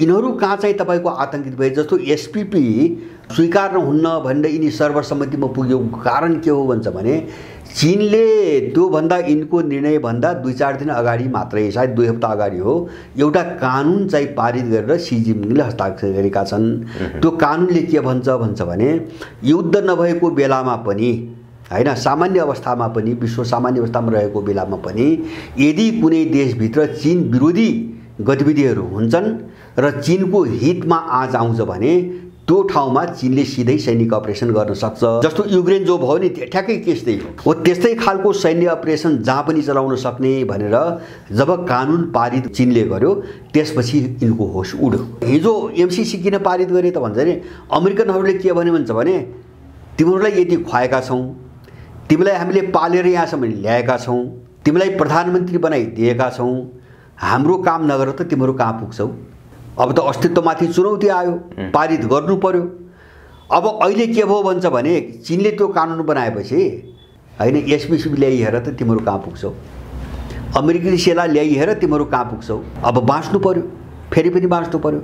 यिनीहरू कहाँ चाहिँ तपाईँको आतंकित भए जस्तो एसपीपी स्वीकार्न हुन्न भनेर यिनी सर्वसम्मतिमा पुग्यो कारण के हो भन्छ भने चीनले त्योभन्दा यिनको निर्णयभन्दा 2-4 दिन अगाडि मात्रै सायद 2 हप्ता अगाडि हो एउटा कानुन चाहिँ पारित गरेर सी जिनपिङले हस्ताक्षर गरेका छन्। त्यो कानुनले के भन्छ भने युद्ध नभएको बेलामा पनि हैन सामान्य अवस्थामा पनि विश्व सामान्य अवस्थामा रहेको बेलामा पनि यदि कुनै देशभित्र चीन विरोधी गतिविधिहरू हुन्छन् र चीनको हितमा आँच आउँछ भने त्यो ठाउँमा चीनले सिधै सैनिक अपरेसन गर्न सक्छ। जस्तो युक्रेन जो भयो नि ठ्याक्कै केस त्यही हो त्यस्तै खालको सैन्य अपरेसन जहाँ पनि चलाउन सक्ने भनेर जब कानुन पारित चीनले गर्यो त्यसपछि यिनको होस उड्यो। हिजो एमसीसी किन पारित गरे त भन्छ नि अमेरिकनहरूले के भन्छ भने तिमीहरूलाई यति खुवाएका छौँ, तिमीलाई हामीले पालेर यहाँसम्म ल्याएका छौँ, तिमीलाई प्रधानमन्त्री बनाइदिएका छौँ, हाम्रो काम नगर त तिमीहरू कहाँ पुग्छौ। अब त अस्तित्वमाथि चुनौती आयो, पारित गर्नु पर्यो। अब अहिले के भयो भन्छ भने चीनले त्यो कानुन बनाएपछि हैन एसपीसी ल्याइहेर त तिमीहरू कहाँ पुग्छौ, अमेरिकी सेना ल्याइहेर तिमीहरू कहाँ पुग्छौ। अब बाँच्नु पर्यो, फेरि पनि बाँच्नु पर्यो।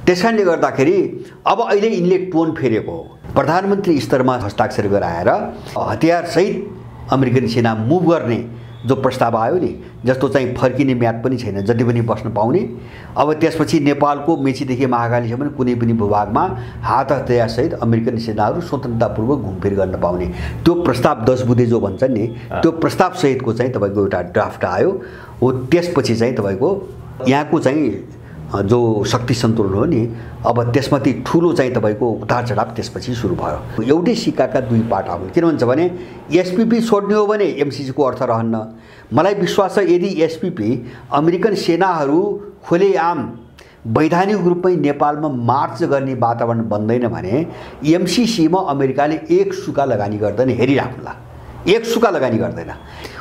त्यसकारणले गर्दाखेरि अब अहिले यिनले टोन फेरेको हो। प्रधानमन्त्री स्तरमा हस्ताक्षर गराएर हतियारसहित अमेरिकन सेना मुभ गर्ने जो प्रस्ताव आयो नि जस्तो चाहिँ फर्किने म्याद पनि छैन, जति पनि बस्न पाउने। अब त्यसपछि नेपालको मेचीदेखि महाकालीसम्म कुनै पनि भूभागमा हात हतियारसहित अमेरिकन सेनाहरू स्वतन्त्रतापूर्वक घुमफिर गर्न पाउने त्यो प्रस्ताव 10 बुँदे जो भन्छ नि त्यो प्रस्ताव सहितको चाहिँ तपाईँको एउटा ड्राफ्ट आयो हो। त्यसपछि चाहिँ तपाईँको यहाँको चाहिँ जो शक्ति सन्तुलन हो नि अब त्यसमाथि ठुलो चाहिँ तपाईँको उतार चढाव त्यसपछि सुरु भयो। एउटै सिक्काका दुई पाटा हुन्। किन भन्छ भने एसपीपी छोड्ने हो भने एमसीसीको अर्थ रहन्न। मलाई विश्वास छ यदि एसपीपी अमेरिकन सेनाहरू खुलेआम वैधानिक रूपमै नेपालमा मार्च गर्ने वातावरण बन्दैन भने एमसीसीमा अमेरिकाले एक सुका लगानी गर्दैन, हेरिराख्नुला, एक सुका लगानी गर्दैन।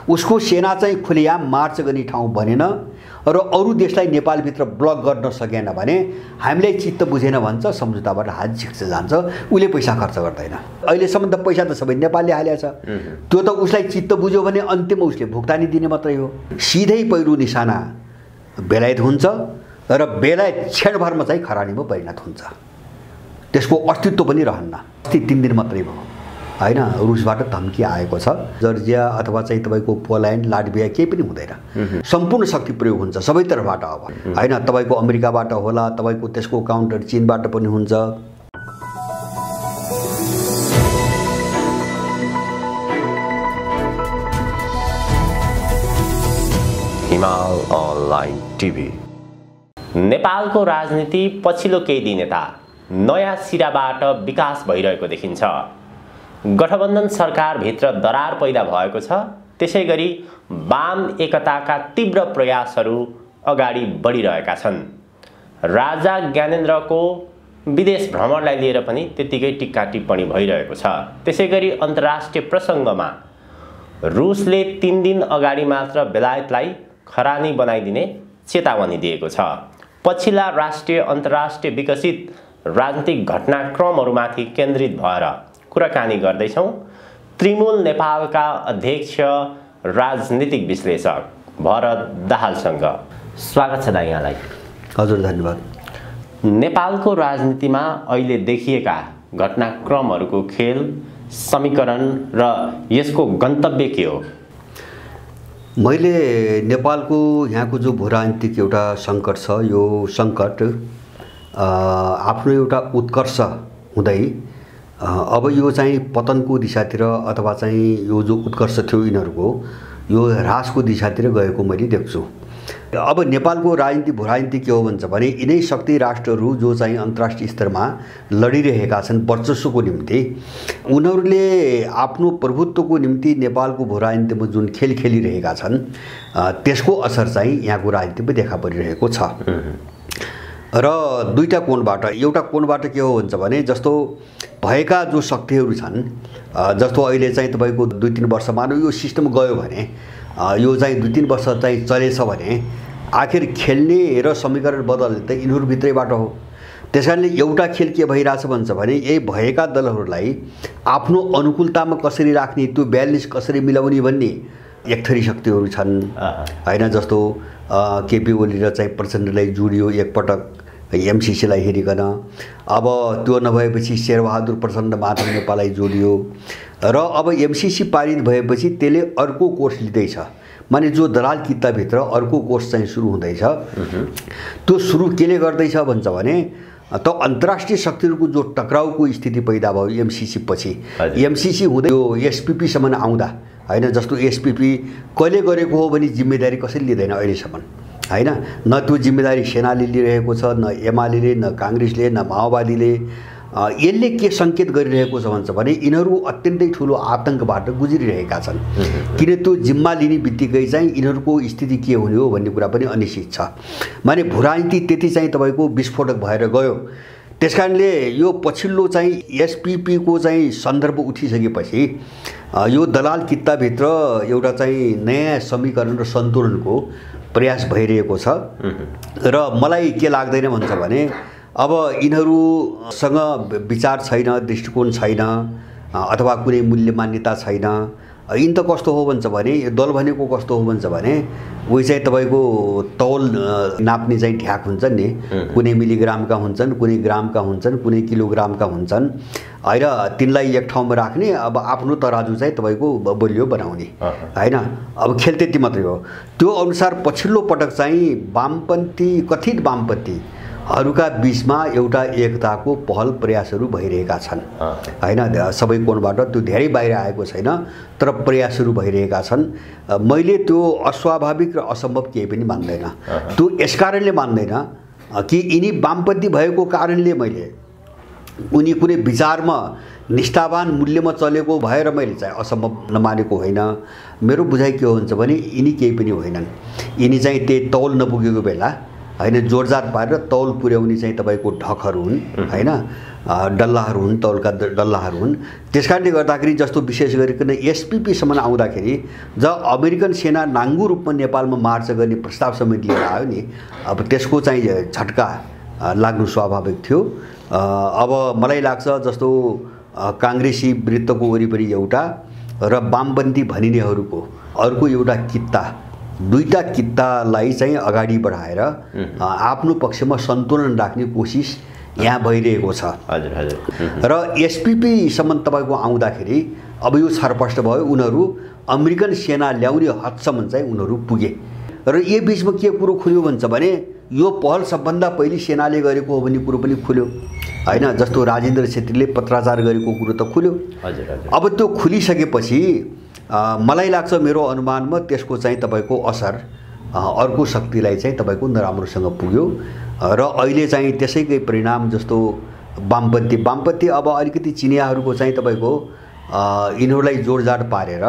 उसको सेना चाहिँ खुलेआम मार्च गर्ने ठाउँ बनेन र अरू देशलाई नेपालभित्र ब्लक गर्न सकेन भने हामीलाई चित्त बुझेन भन्छ, सम्झौताबाट हात झिक्छ जान्छ, उसले पैसा खर्च गर्दैन। अहिलेसम्म त पैसा त सबै नेपालले हालेछ, त्यो त उसलाई चित्त बुझ्यो भने अन्त्यमा उसले भुक्तानी दिने मात्रै हो। सिधै पहिरो निशाना बेलायत हुन्छ र बेलायत क्षणभरमा चाहिँ खरानीमा परिणत हुन्छ, त्यसको अस्तित्व पनि रहन्न। अस्ति 3 दिन मात्रै भयो हैन रुसबाट धम्की आएको छ। जर्जिया अथवा चाहिँ तपाईँको पोल्यान्ड लाटभिया केही पनि हुँदैन, सम्पूर्ण शक्ति प्रयोग हुन्छ सबै तर्फबाट। अब हैन तपाईँको अमेरिकाबाट होला, तपाईँको त्यसको काउन्टर चीनबाट पनि हुन्छ। हिमाल अनलाइन टिभी। नेपालको राजनीति पछिल्लो केही दिन यता नयाँ सिराबाट विकास भइरहेको देखिन्छ। गठबन्धन सरकारभित्र दरार पैदा भएको छ। त्यसैगरी वाम एकताका तीव्र प्रयासहरू अगाडि बढिरहेका छन्। राजा ज्ञानेन्द्रको विदेश भ्रमणलाई लिएर पनि त्यतिकै टिक्का टिप्पणी भइरहेको छ। त्यसैगरी अन्तर्राष्ट्रिय प्रसङ्गमा रुसले 3 दिन अगाडि मात्र बेलायतलाई खरानी बनाइदिने चेतावनी दिएको छ। पछिल्ला राष्ट्रिय अन्तर्राष्ट्रिय विकसित राजनीतिक घटनाक्रमहरूमाथि केन्द्रित भएर कुराकानी गर्दैछौँ। त्रिमूल नेपालका अध्यक्ष राजनीतिक विश्लेषक भरत दाहालसँग स्वागत छ यहाँलाई। हजुर धन्यवाद। नेपालको राजनीतिमा अहिले देखिएका घटनाक्रमहरूको खेल समीकरण र यसको गन्तव्य के हो? मैले नेपालको यहाँको जो भूराजनीतिक एउटा सङ्कट छ, यो सङ्कट आफ्नो एउटा उत्कर्ष हुँदै अब यो चाहिँ पतनको दिशातिर अथवा चाहिँ यो जो उत्कर्ष थियो यिनीहरूको यो ह्रासको दिशातिर गएको मैले देख्छु। अब नेपालको राजनीति भूराजनीति के हो भन्छ भने यिनै शक्ति राष्ट्रहरू जो चाहिँ अन्तर्राष्ट्रिय स्तरमा लडिरहेका छन् वर्चस्वको निम्ति, उनीहरूले आफ्नो प्रभुत्वको निम्ति नेपालको भूराजनीतिमा जुन खेल खेलिरहेका छन् त्यसको असर चाहिँ यहाँको राजनीतिमा देखा परिरहेको छ। र दुईटा कोणबाट, एउटा कोणबाट के हो भन्छ भने जस्तो भएका जो शक्तिहरू छन्, जस्तो अहिले चाहिँ तपाईँको 2-3 वर्ष मानौँ यो सिस्टम गयो भने, यो चाहिँ 2-3 वर्ष चाहिँ चलेछ भने आखिर खेल्ने र समीकरण बदल्ने त यिनीहरूभित्रैबाट हो। त्यसकारणले एउटा खेल के भइरहेछ भन्छ भने यही भएका दलहरूलाई आफ्नो अनुकूलतामा कसरी राख्ने, त्यो ब्यालेन्स कसरी मिलाउने भन्ने एक थरी शक्तिहरू छन् हैन। जस्तो केपी ओली र चाहिँ प्रचण्डलाई जोडियो एकपटक एमसीसीलाई हेरिकन। अब त्यो नभएपछि शेरबहादुर प्रचण्ड माधव नेपाललाई जोडियो र अब एमसीसी पारित भएपछि त्यसले अर्को कोर्स लिँदैछ। माने जो दलाल कित्ताभित्र अर्को कोर्स चाहिँ सुरु हुँदैछ। त्यो सुरु केले गर्दैछ भन्छ भने त अन्तर्राष्ट्रिय शक्तिहरूको जो टक्राउको स्थिति पैदा भयो एमसीसी पछि, एमसीसी हुँदै यो एसपीपीसम्म आउँदा हैन, जस्तो एसपीपी कहिले गरेको हो भने जिम्मेदारी कसैले लिँदैन अहिलेसम्म हैन। न त्यो जिम्मेदारी सेनाले लिइरहेको छ, न एमाले, न काङ्ग्रेसले, न माओवादीले। यसले के सङ्केत गरिरहेको छ भन्छ भने यिनीहरू अत्यन्तै ठुलो आतङ्कबाट गुज्रिरहेका छन्। किन त्यो जिम्मा लिने बित्तिकै चाहिँ यिनीहरूको स्थिति के हुने हो भन्ने कुरा पनि अनिश्चित छ। माने भूराजनीति त्यति चाहिँ तपाईँको विस्फोटक भएर गयो। त्यसकारणले यो पछिल्लो चाहिँ एसपीपीको चाहिँ सन्दर्भ उठिसकेपछि यो दलाल कित्ताभित्र एउटा चाहिँ नयाँ समीकरण र सन्तुलनको प्रयास भइरहेको छ। र मलाई के लाग्दैन भन्छ भने अब यिनीहरूसँग विचार छैन, दृष्टिकोण छैन, अथवा कुनै मूल्य मान्यता छैन। यिन त कस्तो हो भन्छ भने दल भनेको कस्तो हो भन्छ भने उही चाहिँ तपाईँको तौल नाप्ने चाहिँ ढ्याक हुन्छन् नि, कुनै मिलिग्रामका हुन्छन्, कुनै ग्रामका हुन्छन्, कुनै किलोग्रामका हुन्छन् होइन। तिनलाई एक ठाउँमा राख्ने, अब आफ्नो तराजु चाहिँ तपाईँको बलियो बनाउने होइन। अब खेल त्यति मात्रै हो। त्यो अनुसार पछिल्लो पटक चाहिँ वामपन्थी, कथित वामपन्थीहरूका बिचमा एउटा एकताको पहल प्रयासहरू भइरहेका छन् हैन। सबै कोणबाट त्यो धेरै बाहिर आएको छैन, तर प्रयासहरू भइरहेका छन्। मैले त्यो अस्वाभाविक र असम्भव केही पनि मान्दैन। त्यो यसकारणले मान्दैन कि यिनी वामपन्थी भएको कारणले मैले उनी कुनै विचारमा निष्ठावान मूल्यमा चलेको भएर मैले चाहिँ असम्भव नमानेको होइन। मेरो बुझाइ के हुन्छ भने यिनी केही पनि होइनन्। यिनी चाहिँ त्यही तौल नपुगेको बेला हैन जोडजाड पारेर तौल पुर्याउने चाहिँ तपाईँको ढकहरू हुन् हैन, डल्लाहरू हुन्, तौलका डल्लाहरू हुन्। त्यसकारणले गर्दाखेरि जस्तो विशेष गरिकन एसपीपीसम्म आउँदाखेरि जब अमेरिकन सेना नाङ्गो रूपमा नेपालमा मार्च गर्ने प्रस्ताव समेत लिएर आयो नि, अब त्यसको चाहिँ झट्का लाग्नु स्वाभाविक थियो। अब मलाई लाग्छ जस्तो काङ्ग्रेसी वृत्तको वरिपरि एउटा र वामपन्थी भनिनेहरूको अर्को एउटा कित्ता, दुईटा कित्तालाई चाहिँ अगाडि बढाएर आफ्नो पक्षमा सन्तुलन राख्ने कोसिस यहाँ भइरहेको छ। हजुर हजुर। र एसपीपीसम्म तपाईँको आउँदाखेरि अब यो छरपष्ट भयो। उनीहरू अमेरिकन सेना ल्याउने हदसम्म चाहिँ उनीहरू पुगे। र यो बिचमा के कुरो खुल्यो भन्छ भने यो पहल सबभन्दा पहिले सेनाले गरेको हो भन्ने कुरो पनि खुल्यो हैन। जस्तो राजेन्द्र छेत्रीले पत्राचार गरेको कुरो त खुल्यो। हजुर हजुर। अब त्यो खुलिसकेपछि मलाई लाग्छ मेरो अनुमानमा त्यसको चाहिँ तपाईँको असर अर्को शक्तिलाई चाहिँ तपाईँको नराम्रोसँग पुग्यो र अहिले चाहिँ त्यसैकै परिणाम जस्तो वामपन्थी अब अलिकति चिनियाहरूको चाहिँ तपाईँको यिनीहरूलाई जोडजाड पारेर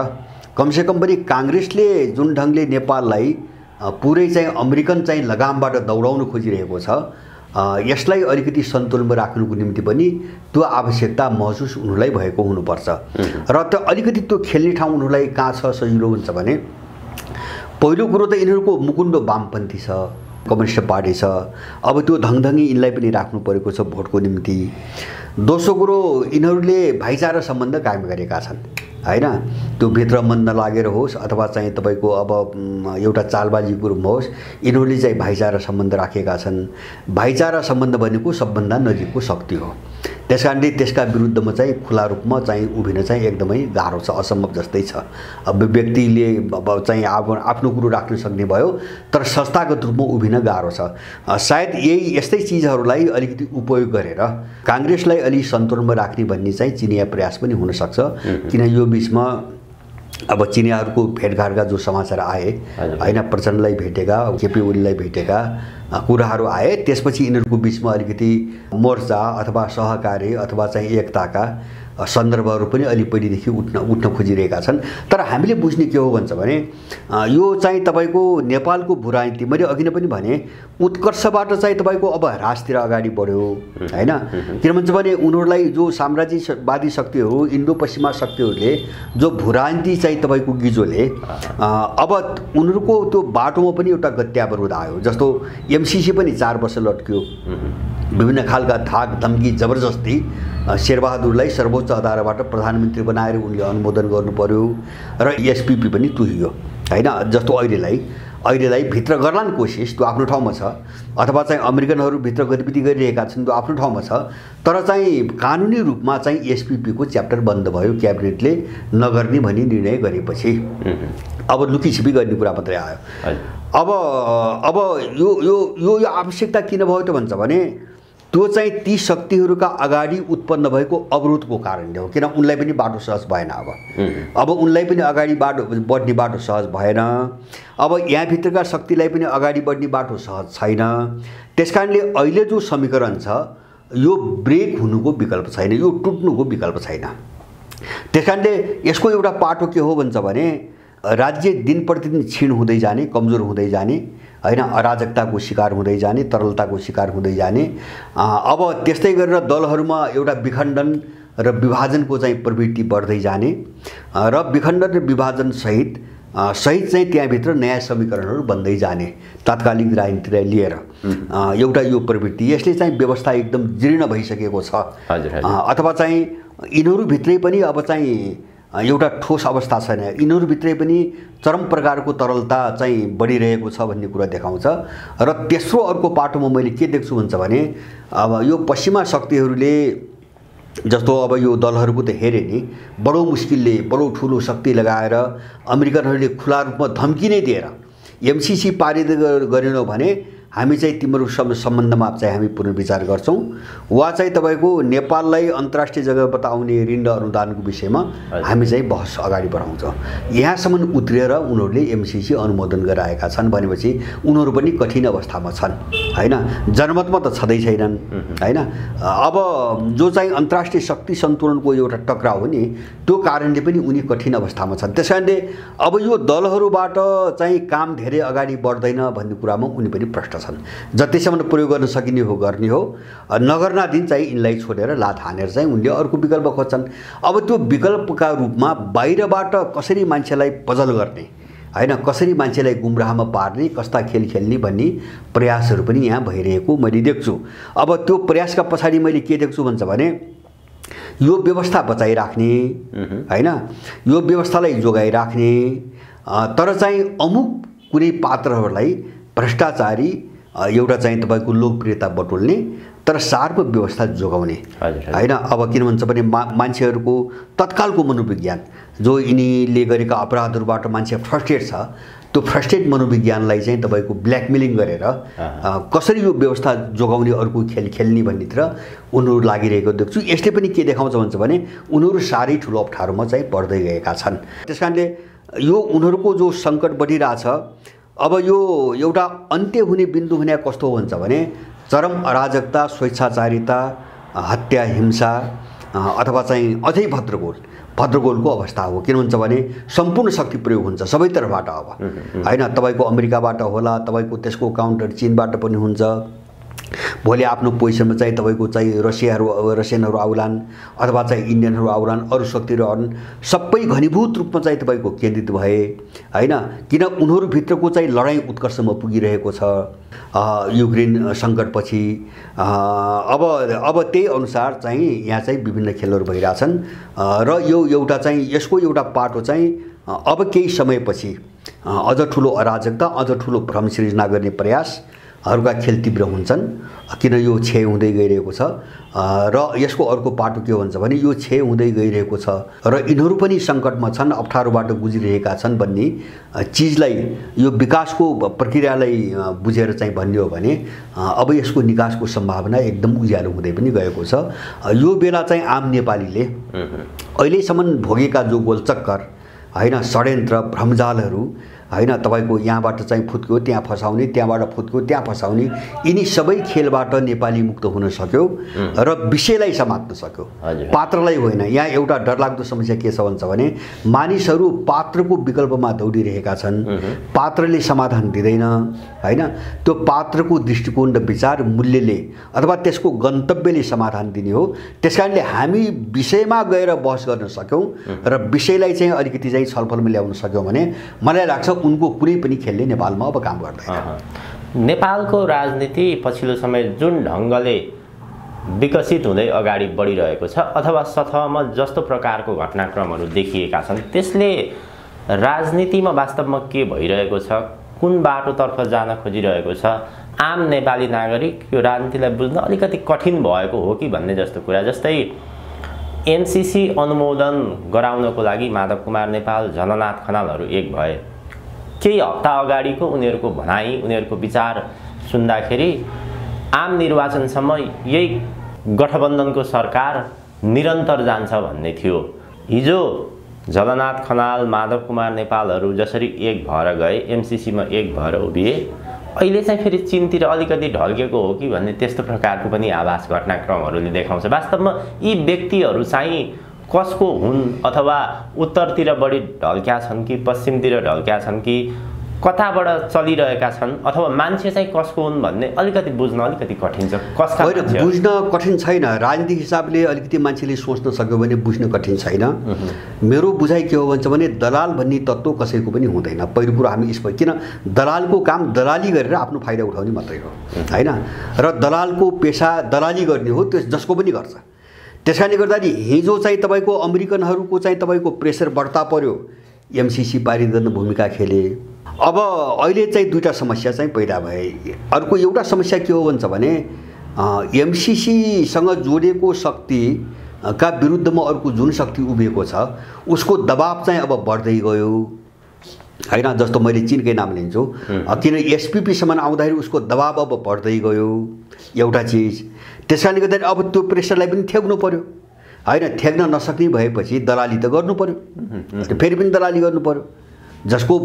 कमसेकम पनि काङ्ग्रेसले जुन ढङ्गले नेपाललाई पुरै चाहिँ अमेरिकन चाहिँ लगामबाट दौडाउन खोजिरहेको छ, यसलाई अलिकति सन्तुलनमा राख्नुको निम्ति पनि त्यो आवश्यकता महसुस उनीहरूलाई भएको हुनुपर्छ। र त्यो अलिकति त्यो खेल्ने ठाउँ उनीहरूलाई कहाँ छ सजिलो हुन्छ भने पहिलो कुरो त यिनीहरूको मुकुन्ड वामपन्थी छ, कम्युनिस्ट पार्टी छ। अब त्यो धङधङी यिनलाई पनि राख्नु परेको छ भोटको निम्ति। दोस्रो कुरो यिनीहरूले भाइचारा सम्बन्ध कायम गरेका छन् हैन। त्यो भित्र मन नलागेर होस् अथवा चाहिँ तपाईँको अब एउटा चालबाजीको रूपमा होस्, यिनीहरूले चाहिँ भाइचारा सम्बन्ध राखेका छन्। भाइचारा सम्बन्ध भनेको सबभन्दा नजिकको शक्ति हो। त्यसकारणले त्यसका विरुद्धमा चाहिँ खुला रूपमा चाहिँ उभिन चाहिँ एकदमै गाह्रो छ, असम्भव जस्तै छ। अब व्यक्तिले अब चाहिँ आफ्नो कुरो राख्न सक्ने भयो, तर संस्थागत रूपमा उभिन गाह्रो छ। सायद यही यस्तै चिजहरूलाई अलिकति उपयोग गरेर काङ्ग्रेसलाई अलि सन्तुलनमा राख्ने भन्ने चाहिँ चिनिया प्रयास पनि हुनसक्छ। किन यो बिचमा अब चिनियाहरूको भेटघाटका जो समाचार आए हैन, प्रचण्डलाई भेटेका, केपी ओलीलाई भेटेका कुराहरू आए, त्यसपछि यिनीहरूको बिचमा अलिकति मोर्चा अथवा सहकार्य अथवा चाहिँ एकताका सन्दर्भहरू पनि अलि पहिलेदेखि उठ्न खोजिरहेका छन्। तर हामीले बुझ्ने के हो भन्छ भने यो चाहिँ तपाईँको नेपालको भूराजनीति मैले अघि नै पनि भने उत्कर्षबाट चाहिँ तपाईँको अब ह्रासतिर अगाडि बढ्यो हैन। किन भन्छ भने उनीहरूलाई जो साम्राज्यवादी शक्तिहरू, इन्डो पश्चिमा शक्तिहरूले जो भूराजनीति चाहिँ तपाईँको गिजोले अब उनीहरूको त्यो बाटोमा पनि एउटा गत्यावरोध आयो। जस्तो एमसीसी पनि 4 वर्ष लट्क्यो। विभिन्न खालका धाक धम्की जबरजस्ती शेरबहादुरलाई सर्वोच्च अदालतबाट प्रधानमन्त्री बनाएर उनले अनुमोदन गर्नु पर्यो र एसपीपी पनि तुहियो हैन। जस्तो अहिलेलाई अहिलेलाई भित्र गर्लान् कोसिस, त्यो आफ्नो ठाउँमा छ, अथवा चाहिँ अमेरिकनहरू भित्र गतिविधि गरिरहेका छन्, त्यो आफ्नो ठाउँमा छ। तर चाहिँ कानुनी रूपमा चाहिँ एसपिपीको च्याप्टर बन्द भयो क्याबिनेटले नगर्ने भनी निर्णय गरेपछि। अब लुकीछिपी गर्ने कुरा मात्रै आयो। अब यो यो यो आवश्यकता किन भयो त भन्छ भने त्यो चाहिँ ती शक्तिहरूका अगाडि उत्पन्न भएको अवरोधको कारणले हो, किन उनलाई पनि बाटो सहज भएन। अब उनलाई पनि अगाडि बढ्ने बाटो सहज भएन। अब यहाँभित्रका शक्तिलाई पनि अगाडि बढ्ने बाटो सहज छैन। त्यसकारणले अहिले जो समीकरण छ यो ब्रेक हुनुको विकल्प छैन, यो टुट्नुको विकल्प छैन। त्यसकारणले यसको एउटा पाटो के हो भन्छ भने राज्य दिन प्रतिदिन क्षीण हुँदै जाने, कमजोर हुँदै जाने, हैन, अराजकताको शिकार हुँदै जाने, तरलताको शिकार हुँदै जाने। अब त्यस्तै गरेर दलहरूमा एउटा विखण्डन र विभाजनको चाहिँ प्रवृत्ति बढ्दै जाने र विखण्डन र विभाजन सहित चाहिँ त्यहाँभित्र नयाँ समीकरणहरू बन्दै जाने तात्कालिक राजनीतिलाई लिएर एउटा यो प्रवृत्ति, यसले चाहिँ व्यवस्था एकदम जीर्ण भइसकेको छ। अथवा चाहिँ यिनीहरूभित्रै पनि अब चाहिँ एउटा ठोस अवस्था छैन, यिनीहरूभित्रै पनि चरम प्रकारको तरलता चाहिँ बढिरहेको छ भन्ने कुरा देखाउँछ। र तेस्रो अर्को पाटोमा मैले के देख्छु भन्छ भने अब यो पश्चिमा शक्तिहरूले जस्तो अब यो दलहरूको त हेरे नि, बडो मुस्किलले बडो ठुलो शक्ति लगाएर अमेरिकनहरूले खुला रूपमा धम्की नै दिएर एमसीसी पारित गरेनौ भने हामी चाहिँ तिम्रो सम्बन्धमा चाहिँ हामी पुनर्विचार गर्छौँ, वा चाहिँ तपाईँको नेपाललाई अन्तर्राष्ट्रिय जग्गाबाट आउने ऋण र अनुदानको विषयमा हामी चाहिँ बहस अगाडि बढाउँछौँ। यहाँसम्म उत्रिएर उनीहरूले एमसीसी अनुमोदन गराएका छन् भनेपछि उनीहरू पनि कठिन अवस्थामा छन्, हैन, जनमतमा त छँदै छैनन्, हैन। अब जो चाहिँ अन्तर्राष्ट्रिय शक्ति सन्तुलनको एउटा टक्राउ हो नि, त्यो कारणले पनि उनी कठिन अवस्थामा छन्। त्यसकारणले अब यो दलहरूबाट चाहिँ काम धेरै अगाडि बढ्दैन भन्ने कुरामा उनी पनि प्रश्न छन्। जतिसम्म प्रयोग गर्न सकिने हो गर्ने हो, नगर्ना दिन चाहिँ यिनलाई छोडेर लात हानेर चाहिँ उनले अर्को विकल्प खोज्छन्। अब त्यो विकल्पका रूपमा बाहिरबाट कसरी मान्छेलाई पजल गर्ने, हैन, कसरी मान्छेलाई गुमराहमा पार्ने, कस्ता खेल खेल्ने भन्ने प्रयासहरू पनि यहाँ भइरहेको मैले देख्छु। अब त्यो प्रयासका पछाडि मैले के देख्छु भन्छ भने यो व्यवस्था बचाइराख्ने, हैन, यो व्यवस्थालाई जोगाइराख्ने, तर चाहिँ अमुक कुनै पात्रहरूलाई भ्रष्टाचारी एउटा चाहिँ तपाईँको लोकप्रियता बटुल्ने तर सार्प व्यवस्था जोगाउने, हैन। अब किन भन्छ भने मान्छेहरूको तत्कालको मनोविज्ञान जो यिनीले गरेका अपराधहरूबाट मान्छे फ्रस्ट्रेट छ, त्यो फ्रस्ट्रेट मनोविज्ञानलाई चाहिँ तपाईँको ब्ल्याकमेलिङ गरेर कसरी यो व्यवस्था जोगाउने अर्को खेल खेल्ने भन्नेतिर उनीहरू लागिरहेको देख्छु। यसले पनि के देखाउँछ भन्छ भने उनीहरू साह्रै ठुलो अप्ठ्यारोमा चाहिँ पर्दै गएका छन्। त्यसकारणले यो उनीहरूको जो सङ्कट बढिरहेछ, अब यो एउटा अन्त्य हुने बिन्दु हुने कस्तो भन्छ भने चरम अराजकता, स्वेच्छाचारिता, हत्या, हिंसा अथवा चाहिँ अझै भद्रगोलको अवस्था हो। किन भन्छ भने सम्पूर्ण शक्ति प्रयोग हुन्छ सबैतर्फबाट। अब हैन, तपाईँको अमेरिकाबाट होला, तपाईँको त्यसको काउन्टर चीनबाट पनि हुन्छ, भोलि आफ्नो पोजिसनमा चाहिँ तपाईँको चाहिँ रसियनहरू आउलान्, अथवा चाहिँ इन्डियनहरू आउलान्, अरू शक्तिहरू आउलान्, सबै घनीभूत रूपमा चाहिँ तपाईँको केन्द्रित भए, हैन। किन उनीहरूभित्रको चाहिँ लडाइँ उत्कर्षमा पुगिरहेको छ युक्रेन सङ्कटपछि। अब त्यही अनुसार चाहिँ यहाँ चाहिँ विभिन्न खेलहरू भइरहेछन् र यो एउटा चाहिँ यसको एउटा पाटो चाहिँ अब केही समयपछि अझ ठुलो अराजकता, अझ ठुलो भ्रम सृजना गर्ने प्रयासहरूका खेल तीव्र हुन्छन्। किन यो क्षय हुँदै गइरहेको छ र यसको अर्को पाटो के भन्छ भने यो क्षय हुँदै गइरहेको छ र यिनीहरू पनि सङ्कटमा छन्, अप्ठ्यारोबाट गुज्रिरहेका छन् भन्ने चिजलाई, यो विकासको प्रक्रियालाई बुझेर चाहिँ भन्ने हो भने अब यसको निकासको सम्भावना एकदम उज्यालो हुँदै पनि गएको छ। यो बेला चाहिँ आम नेपालीले अहिलेसम्म भोगेका जो गोलचक्कर, हैन, षड्यन्त्र, भ्रमजालहरू, हैन, तपाईँको यहाँबाट चाहिँ फुत्क्यो त्यहाँ फसाउने, त्यहाँबाट फुत्क्यो त्यहाँ फसाउने, यिनी सबै खेलबाट नेपाली मुक्त हुन सक्यो र विषयलाई समात्न सक्यो, पात्रलाई होइन। यहाँ एउटा डरलाग्दो समस्या के छ भन्छ भने मानिसहरू पात्रको विकल्पमा दौडिरहेका छन्, पात्रले समाधान दिँदैन, हैन। त्यो पात्रको दृष्टिकोण र विचार मूल्यले अथवा त्यसको गन्तव्यले समाधान दिने हो। त्यसकारणले हामी विषयमा गएर बहस गर्न सक्यौँ र विषयलाई चाहिँ अलिकति चाहिँ छलफलमा ल्याउन सक्यौँ भने मलाई लाग्छ उनको कुनै पनि खेलले नेपालमा अब काम गर्दैन। नेपालको राजनीति पछिल्लो समय जुन ढङ्गले विकसित हुँदै अगाडि बढिरहेको छ अथवा सतहमा जस्तो प्रकारको घटनाक्रमहरू देखिएका छन्, त्यसले राजनीतिमा वास्तवमा के भइरहेको छ, कुन बाटोतर्फ जान खोजिरहेको छ आम नेपाली नागरिक यो राजनीतिलाई बुझ्न अलिकति कठिन भएको हो कि भन्ने जस्तो कुरा। जस्तै एमसीसी अनुमोदन गराउनको लागि माधव कुमार नेपाल, झलनाथ खनालहरू एक भए। केही हप्ता अगाडिको उनीहरूको भनाइ, उनीहरूको विचार सुन्दाखेरि आम निर्वाचनसम्म यही गठबन्धनको सरकार निरन्तर जान्छ भन्ने थियो। हिजो झलनाथ खनाल, माधव कुमार नेपालहरू जसरी एक भएर गए, एमसीसीमा एक भएर उभिए, अहिले चाहिँ फेरि चीनतिर अलिकति ढल्केको हो कि भन्ने त्यस्तो प्रकारको पनि आभास घटनाक्रमहरूले देखाउँछ। वास्तवमा यी व्यक्तिहरू चाहिँ कसको हुन्, अथवा उत्तरतिर बढी ढल्क्या छन् कि पश्चिमतिर ढल्क्या छन् कि कताबाट चलिरहेका छन्, अथवा मान्छे चाहिँ कसको हुन् भन्ने अलिकति बुझ्न अलिकति कठिन छ। कसका होइन, बुझ्न कठिन छैन। राजनीतिक हिसाबले अलिकति मान्छेले सोच्न सक्यो भने बुझ्न कठिन छैन। मेरो बुझाइ के हो भन्छ भने दलाल भन्ने तत्त्व कसैको पनि हुँदैन। पहिलो कुरो हामी किन दलालको काम दलाली गरेर आफ्नो फाइदा उठाउने मात्रै हो, होइन? र दलालको पेसा दलाली गर्ने हो, त्यो जसको पनि गर्छ। त्यस कारणले गर्दा नि हिजो चाहिँ तपाईँको अमेरिकनहरूको चाहिँ तपाईँको प्रेसर बढ्ता पर्यो, एमसीसी पारित गर्न भूमिका खेले। अब अहिले चाहिँ दुईवटा समस्या चाहिँ पैदा भए। अर्को एउटा समस्या के हो भन्छ भने एमसीसीसँग जोडिएको शक्तिका विरुद्धमा अर्को जुन शक्ति उभिएको छ उसको दबाब चाहिँ अब बढ्दै गयो, होइन? जस्तो मैले चीनकै नाम लिन्छु, किन एसपीपीसम्म आउँदाखेरि उसको दबाब अब बढ्दै गयो, एउटा चिज। त्यस कारणले गर्दाखेरि अब त्यो प्रेसरलाई पनि थ्याक्नु पर्यो, होइन? थ्याक्न नसक्ने भएपछि दलाली त गर्नु पर्यो, फेरि पनि दलाली गर्नु पर्यो। जसको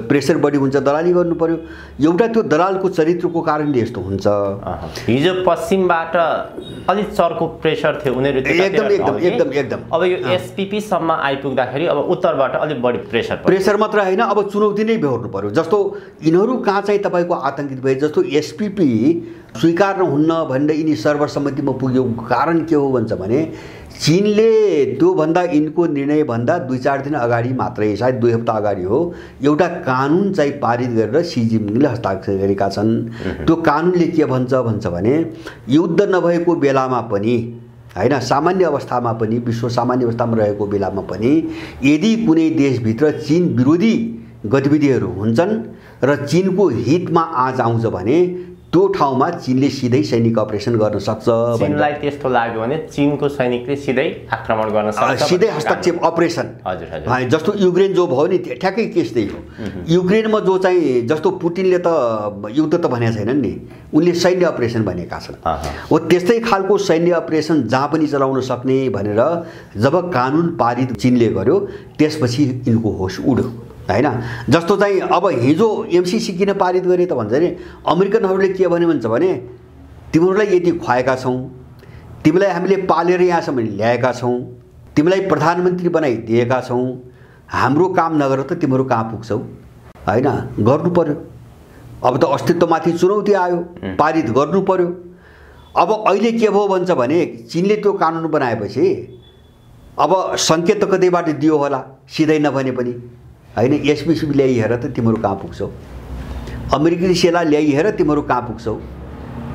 प्रेसर बढी हुन्छ दलाली गर्नु पर्यो। एउटा त्यो दलालको चरित्रको कारणले यस्तो हुन्छ। हिजो पश्चिमबाट अलिक चर्को प्रेसर थियो, उनीहरू एकदम अब यो एसपीपी सम्म आइपुग्दाखेरि अब उत्तरबाट अलिक बढी प्रेसर मात्र होइन, अब चुनौती नै बेहोर्नु पर्यो। जस्तो यिनीहरू कहाँ चाहिँ तपाईँको आतंकित भए, जस्तो एसपीपी स्वीकार्न हुन्न भनेर यिनी सर्वसम्मतिमा पुग्यो। कारण के हो भन्छ भने चीनले त्योभन्दा यिनको निर्णयभन्दा 2-4 दिन अगाडि मात्रै, सायद 2 हप्ता अगाडि हो, एउटा कानुन चाहिँ पारित गरेर सी जिनपिङले हस्ताक्षर गरेका छन्। त्यो कानुनले के भन्छ भने युद्ध नभएको बेलामा पनि, होइन, सामान्य अवस्थामा पनि, विश्व सामान्य अवस्थामा रहेको बेलामा पनि यदि कुनै देशभित्र चीन विरोधी गतिविधिहरू हुन्छन् र चीनको हितमा आँच आउँछ भने त्यो ठाउँमा चीनले सिधै सैनिक अपरेसन गर्न सक्छ। चीनलाई त्यस्तो लाग्यो भने चीनको सैनिकले सिधै आक्रमण गर्न सक्छ, सिधै हस्तक्षेप अपरेसन। हजुर, जस्तो युक्रेन जो भयो नि ठ्याक्कै केस त्यही हो। युक्रेनमा जो चाहिँ जस्तो पुटिनले त युद्ध त भनेका छैनन् नि, उनले सैन्य अपरेसन भनेका छन्। हो त्यस्तै खालको सैन्य अपरेसन जहाँ पनि चलाउन सक्ने भनेर जब कानुन पारित चीनले गर्यो त्यसपछि यिनको होस उड्यो, होइन? जस्तो चाहिँ अब हिजो एमसीसी किन पारित गरे त भन्छ नि अमेरिकनहरूले के भन्छ भने तिमीहरूलाई यति खुवाएका छौँ, तिमीलाई हामीले पालेर यहाँसम्म ल्याएका छौँ, तिमीलाई प्रधानमन्त्री बनाइदिएका छौँ, हाम्रो काम नगर त तिमीहरू कहाँ पुग्छौ, होइन? गर्नु पर्यो। अब त अस्तित्वमाथि चुनौती आयो, पारित गर्नु पर्यो। अब अहिले के भयो भन्छ भने चीनले त्यो कानुन बनाएपछि अब सङ्केत त कतैबाट दियो होला, सिधै नभने पनि, होइन? एसपीसी ल्याइहेर त तिमीहरू कहाँ पुग्छौ, अमेरिकी सेना ल्याइहेर तिमीहरू कहाँ पुग्छौ,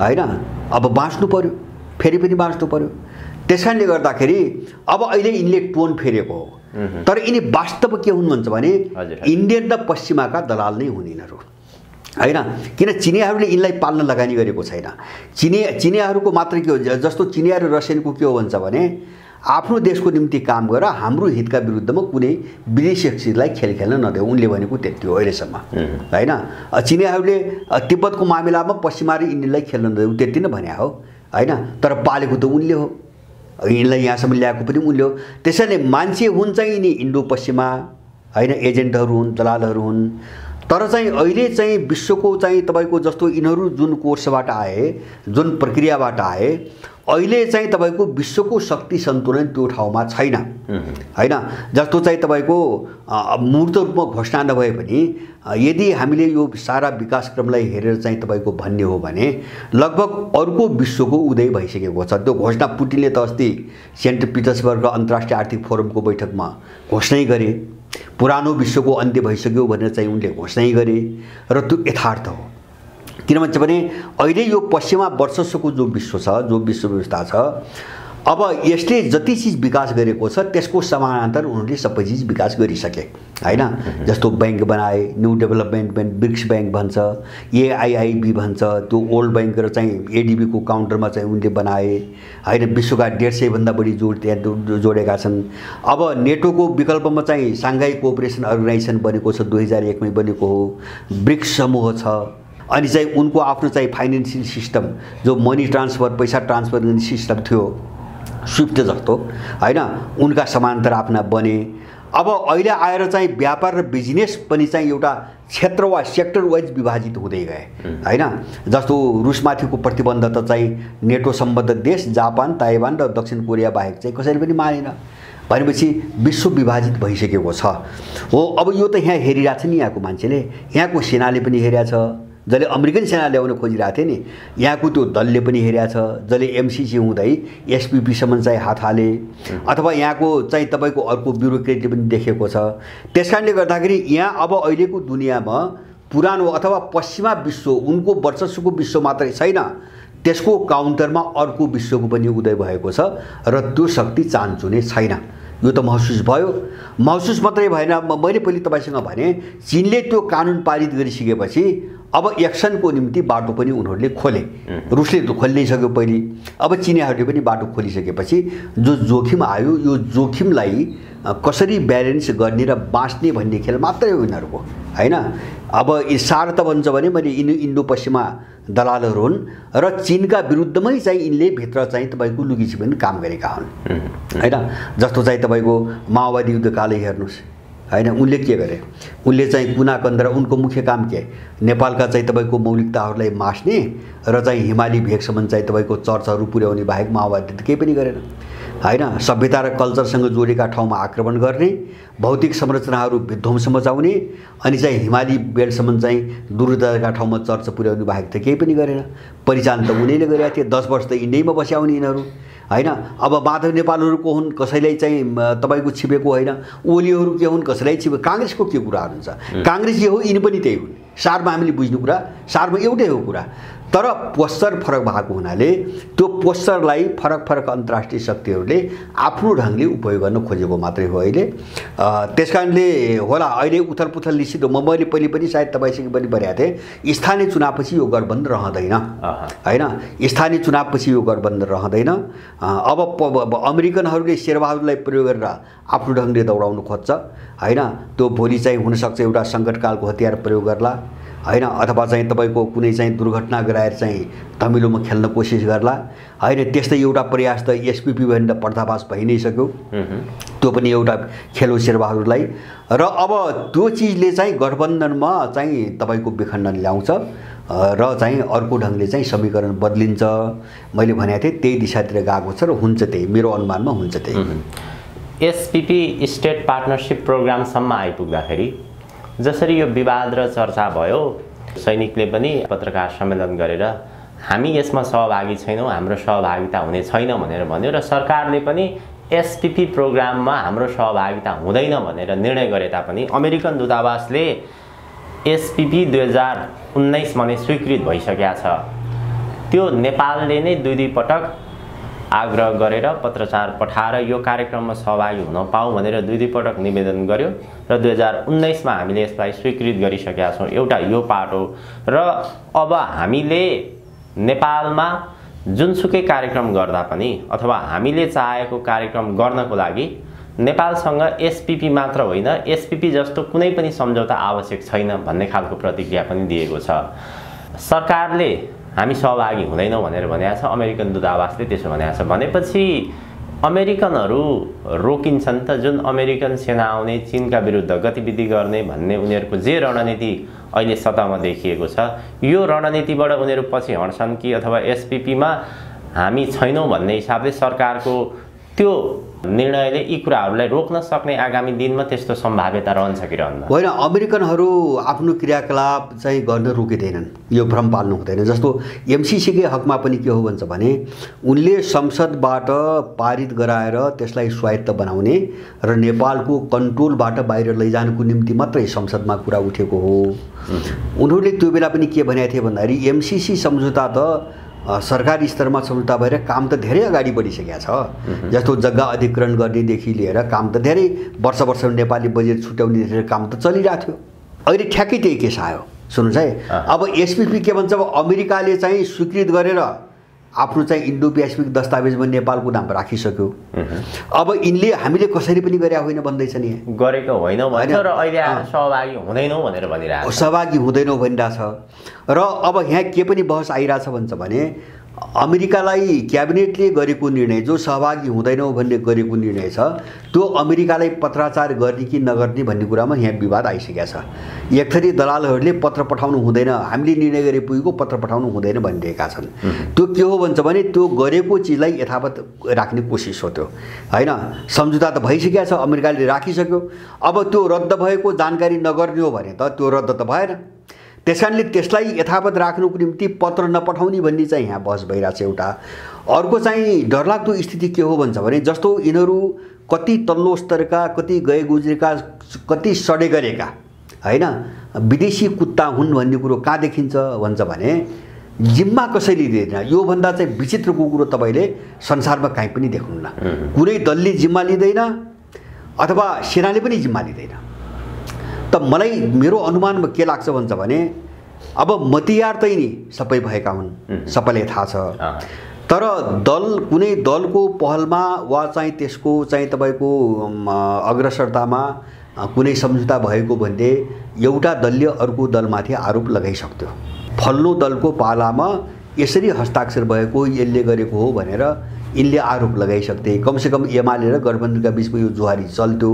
होइन? अब बाँच्नु पर्यो, फेरि पनि बाँच्नु पर्यो। त्यस कारणले गर्दाखेरि अब अहिले यिनले टोन फेरेको हो। तर यिनी वास्तव के हुन् भन्छ भने इन्डियन र पश्चिमाका दलाल नै हुन् यिनीहरू, होइन? किन चिनियाहरूले यिनलाई पाल्न लगानी गरेको छैन। चिनियाहरूको मात्र के हो, जस्तो चिनिया र रसियनको के हो भन्छ भने आफ्नो देशको निम्ति काम गर, हाम्रो हितका विरुद्धमा कुनै विदेशी शक्तिलाई खेल खेल्न नदेऊ, उनले भनेको त्यति हो अहिलेसम्म, होइन? चिनियाहरूले तिब्बतको मामिलामा पश्चिमा र यिनीलाई खेल्न नदेऊ त्यति नै भने हो, होइन? तर पालेको त उनले हो, यिनलाई यहाँसम्म ल्याएको पनि उनले हो। त्यसैले मान्छे हुन् चाहिँ यिनी इन्डो पश्चिमा, होइन? एजेन्टहरू हुन्, दलालहरू हुन्। तर चाहिँ अहिले चाहिँ विश्वको चाहिँ तपाईँको जस्तो यिनीहरू जुन कोर्सबाट आए, जुन प्रक्रियाबाट आए, अहिले चाहिँ तपाईँको विश्वको शक्ति सन्तुलन त्यो ठाउँमा छैन, होइन? जस्तो चाहिँ तपाईँको मूर्त रूपमा घोषणा नभए पनि यदि हामीले यो सारा विकासक्रमलाई हेरेर चाहिँ तपाईँको भन्ने हो भने लगभग अर्को विश्वको उदय भइसकेको छ। त्यो घोषणा पुटिनले त अस्ति सेन्ट पिटर्सबर्ग अन्तर्राष्ट्रिय आर्थिक फोरमको बैठकमा घोषणै गरे, पुरानो विश्वको अन्त्य भइसक्यो भनेर चाहिँ उनले घोषणै गरे, र त्यो यथार्थ हो। किन भन्छ भने अहिले यो पश्चिमा वर्चस्वको जो विश्व छ, जो विश्व व्यवस्था छ, अब यसले जति चिज विकास गरेको छ त्यसको समानान्तर उनीहरूले सबै चिज विकास गरिसके हैन। जस्तो बैंक बनाए, new development bank, BRICS bank भन्छ, AIIB भन्छ, त्यो ओल्ड बैंक र चाहिँ ADB को काउन्टरमा चाहिँ उनले बनाए हैन। विश्वका 150 भन्दा बढी त्यहाँ जोडेका छन्। अब नेटोको विकल्पमा चाहिँ साङ्घाई कोअपरेसन अर्गनाइजेसन बनेको छ, 2001 मै बनेको हो। ब्रिक्स समूह छ। अनि चाहिँ उनको आफ्नो चाहिँ फाइनेन्सियल सिस्टम जो मनी ट्रान्सफर, पैसा ट्रान्सफर गर्ने सिस्टम थियो स्विफ्ट जस्तो हैन, उनका समानान्तर आफ्ना बने। अब अहिले आएर चाहिँ व्यापार र बिजनेस पनि चाहिँ एउटा क्षेत्र वा सेक्टर वाइज विभाजित हुँदै गए हैन। जस्तो रुसमाथिको प्रतिबन्ध त चाहिँ नेटो सम्बद्ध देश जापान, ताइवान र दक्षिण कोरिया बाहेक चाहिँ कसैले पनि मानेन। भनेपछि विश्व विभाजित भइसकेको छ हो। अब यो त यहाँ हेरिरहेको छ नि, यहाँको मान्छेले, यहाँको सेनाले पनि हेरेको छ, जसले अमेरिकन सेना ल्याउन खोजिरहेको थियो नि, यहाँको त्यो दलले पनि हेरेको छ, जसले MCC हुँदै SPP सम्म चाहिँ हात हाले, अथवा यहाँको चाहिँ तपाईँको अर्को ब्युरोक्रेटले पनि देखेको छ। त्यसकारणले गर्दाखेरि यहाँ अब अहिलेको दुनियाँमा पुरानो अथवा पश्चिमा विश्व, उनको वर्चस्वको विश्व मात्रै छैन, त्यसको काउन्टरमा अर्को विश्वको पनि उदय भएको छ र त्यो शक्ति चान्चुने छैन। यो त महसुस भयो। महसुस मात्रै भएन, मैले पहिले तपाईसँग भने चीनले त्यो कानुन पारित गरिसकेपछि अब एक्सनको निम्ति बाटो पनि उनीहरूले खोले। रुसले त खोल्नै सक्यो पहिले, अब चीनीहरूले पनि बाटो खोलिसकेपछि जो जोखिम आयो, यो जोखिमलाई कसरी ब्यालेन्स गर्ने र बाँच्ने भन्ने खेल मात्रै हो यिनीहरूको हैन। अब सार त भन्छ भने मैले इन्डो पश्चिमा दलालहरू हुन् र चीनका विरुद्धमै चाहिँ यिनले भित्र चाहिँ तपाईँको लुकी छिपी काम गरेका हुन् हैन। जस्तो चाहिँ तपाईँको माओवादी युद्धकालै हेर्नुहोस् हैन, उनले के गरे, उनले चाहिँ कुना कन्दरा, उनको मुख्य काम के, नेपालका चाहिँ तपाईँको मौलिकताहरूलाई मास्ने र चाहिँ हिमाली भेगसम्म चाहिँ तपाईँको चर्चहरू पुर्याउने बाहेक माओवादीले त केही पनि गरेन हैन। सभ्यता र कल्चरसँग जोडेका ठाउँमा आक्रमण गर्ने, भौतिक संरचनाहरू विध्वंस मचाउने, अनि चाहिँ हिमाली बेल्टसम्म चाहिँ दूरदराजका ठाउँमा चर्च पुर्याउने बाहेक त केही पनि गरेन। परिचालन त उनीले गरेका थिए, 10 वर्ष त इन्डियामा बस्याउने यिनीहरू हैन। अब माधव नेपालहरू को हुन्, कसैलाई चाहिँ तपाईँको छिपेको होइन, ओलीहरू के हुन्, कसैलाई छिपे, काङ्ग्रेसको के कुराहरू हुन्छ, काङ्ग्रेस जे हो यिनी पनि त्यही हुन्। सारमा हामीले बुझ्नु कुरा, सारमा एउटै हो कुरा, तर पोस्चर फरक भएको हुनाले त्यो पोस्चरलाई फरक फरक अन्तर्राष्ट्रिय शक्तिहरूले आफ्नो ढङ्गले उपयोग गर्न खोजेको मात्रै हो अहिले। त्यसकारणले होला अहिले उथलपुथल निश्चित हो। मैले पहिले पनि सायद तपाईँसँग पनि भनेको थिएँ, स्थानीय चुनावपछि यो गठबन्धन रहँदैन हैन। स्थानीय चुनावपछि यो गठबन्धन रहँदैन। अब अमेरिकनहरूले शेरबहादुरलाई प्रयोग गरेर आफ्नो ढङ्गले दौडाउनु खोज्छ हैन। त्यो भोलि चाहिँ हुनसक्छ एउटा सङ्कटकालको हतियार प्रयोग गर्ला हैन, अथवा चाहिँ तपाईँको कुनै चाहिँ दुर्घटना गराएर चाहिँ धमिलोमा खेल्न कोसिस गर्ला हैन। त्यस्तै एउटा प्रयास त SPP भनेर पर्दाफास भइ नै सक्यो, त्यो पनि एउटा खेल हो शेरबहादुरलाई। र अब त्यो चिजले चाहिँ गठबन्धनमा चाहिँ तपाईँको विखण्डन ल्याउँछ र चाहिँ अर्को ढङ्गले चाहिँ समीकरण बदलिन्छ। मैले भनेको थिएँ त्यही दिशातिर गएको छ र हुन्छ त्यही, मेरो अनुमानमा हुन्छ त्यही। SPP स्टेट पार्टनरसिप प्रोग्रामसम्म आइपुग्दाखेरि जसरी यो विवाद र चर्चा भयो, सैनिकले पनि पत्रकार सम्मेलन गरेर हामी यसमा सहभागी छैनौँ, हाम्रो सहभागिता हुने छैन भनेर भन्यो, र सरकारले पनि SPP प्रोग्राममा हाम्रो सहभागिता हुँदैन भनेर निर्णय गरे तापनि अमेरिकन दूतावासले SPP 2019मा नै स्वीकृत भइसकेको छ। त्यो नेपालले नै दुई पटक आग्रह गरेर पत्रचार पठाएर यो कार्यक्रममा सहभागी हुन पाऊँ भनेर दुई पटक निवेदन गर्यो र 2019मा हामीले यसलाई स्वीकृत गरिसकेका छौँ। एउटा यो पाटो र अब हामीले नेपालमा जुनसुकै कार्यक्रम गर्दा पनि अथवा हामीले चाहेको कार्यक्रम गर्नको लागि नेपालसँग SPP मात्र होइन, SPP जस्तो कुनै पनि सम्झौता आवश्यक छैन भन्ने खालको प्रतिक्रिया पनि दिएको छ। सरकारले हामी सहभागी हुँदैनौँ भनेर भनेको छ, अमेरिकन दूतावासले त्यसो भनेको छ भनेपछि अमेरिकनहरू रोकिन्छन् त। जुन अमेरिकन सेना आउने, चीनका विरुद्ध गतिविधि गर्ने भन्ने उनीहरूको जे रणनीति अहिले सतहमा देखिएको छ, यो रणनीतिबाट उनीहरू पछि हट्छन् कि अथवा SPPमा हामी छैनौँ भन्ने हिसाबले सरकारको त्यो निर्णयले यी कुराहरूलाई रोक्न सक्ने आगामी दिनमा त्यस्तो सम्भाव्यता रहन्छ कि रहन्न? होइन, अमेरिकनहरू आफ्नो क्रियाकलाप चाहिँ गर्न रोकिँदैनन्, यो भ्रम पाल्नु हुँदैन। जस्तो MCCकै हकमा पनि के हो भन्छ भने उनले संसदबाट पारित गराएर त्यसलाई स्वायत्त बनाउने र नेपालको कन्ट्रोलबाट बाहिर लैजानुको निम्ति मात्रै संसदमा कुरा उठेको हो। उनीहरूले त्यो बेला पनि के भनेको थिए भन्दाखेरि MCC सम्झौता त सरकारी स्तरमा सम्झौता भएर काम त धेरै अगाडि बढिसकेको छ। जस्तो जग्गा अधिग्रहण गर्नेदेखि लिएर काम त धेरै वर्ष नेपाली बजेट छुट्याउने काम त चलिरहेको थियो। अहिले ठ्याक्कै त्यही केस आयो। सुन्नुहोस् है, अब एसपीपी के भन्छ, अब अमेरिकाले चाहिँ स्वीकृत गरेर आफ्नो चाहिँ इन्डो पेसिफिक दस्तावेजमा नेपालको नाम राखिसक्यो। अब यिनले हामीले कसरी पनि गरे होइन भन्दैछ नि, गरेको होइन भन्छ र अहिले आएर सहभागी हुँदैनौ भनेर भनिरहेको छ। सहभागी हुँदैनौ भनिरहेछ। र अब यहाँ के पनि बहस आइरहेछ भन्छ भने अमेरिकालाई क्याबिनेटले गरेको निर्णय, जो सहभागी हुँदैनौ भन्ने गरेको निर्णय छ, त्यो अमेरिकालाई पत्राचार गर्ने कि नगर्ने भन्ने कुरामा यहाँ विवाद आइसकेको छ। एक थरी दलालहरूले पत्र पठाउनु हुँदैन, हामीले निर्णय गरे पुगेको पत्र पठाउनु हुँदैन भनिरहेका छन्। त्यो के हो भन्छ भने त्यो गरेको चिजलाई यथावत राख्ने कोसिस हो त्यो, होइन। सम्झौता त भइसकेको छ, अमेरिकाले राखिसक्यो। अब त्यो रद्द भएको जानकारी नगर्ने हो भने त त्यो रद्द त भएन। त्यसकारणले त्यसलाई यथावत राख्नुको निम्ति पत्र नपठाउने भन्ने चाहिँ यहाँ बहस भइरहेको छ एउटा। अर्को चाहिँ डरलाग्दो स्थिति के हो भन्छ भने जस्तो यिनीहरू कति तल्लो स्तरका, कति गए गुज्रेका, कति सडे गरेका, होइन, विदेशी कुत्ता हुन् भन्ने कुरो कहाँ देखिन्छ भन्छ भने जिम्मा कसैले लिँदैन। योभन्दा चाहिँ विचित्रको कुरो तपाईँले संसारमा कहीँ पनि देख्नुहुन्न। कुनै दलले जिम्मा लिँदैन अथवा सेनाले पनि जिम्मा लिँदैन। त मलाई मेरो अनुमानमा के लाग्छ भन्छ भने अब मतियार त नि सबै भएका हुन्, सबैलाई थाहा छ। तर दल, कुनै दलको पहलमा वा चाहिँ त्यसको चाहिँ तपाईँको अग्रसरतामा कुनै सम्झौता भएको भन्ने एउटा दलले अर्को दलमाथि आरोप लगाइसक्थ्यो। फल्लो दलको पालामा यसरी हस्ताक्षर भएको, यसले गरेको हो भनेर यिनले आरोप लगाइसक्थे। कमसेकम एमाले र गठबन्धनका बिचमा यो जुहारी चल्थ्यो।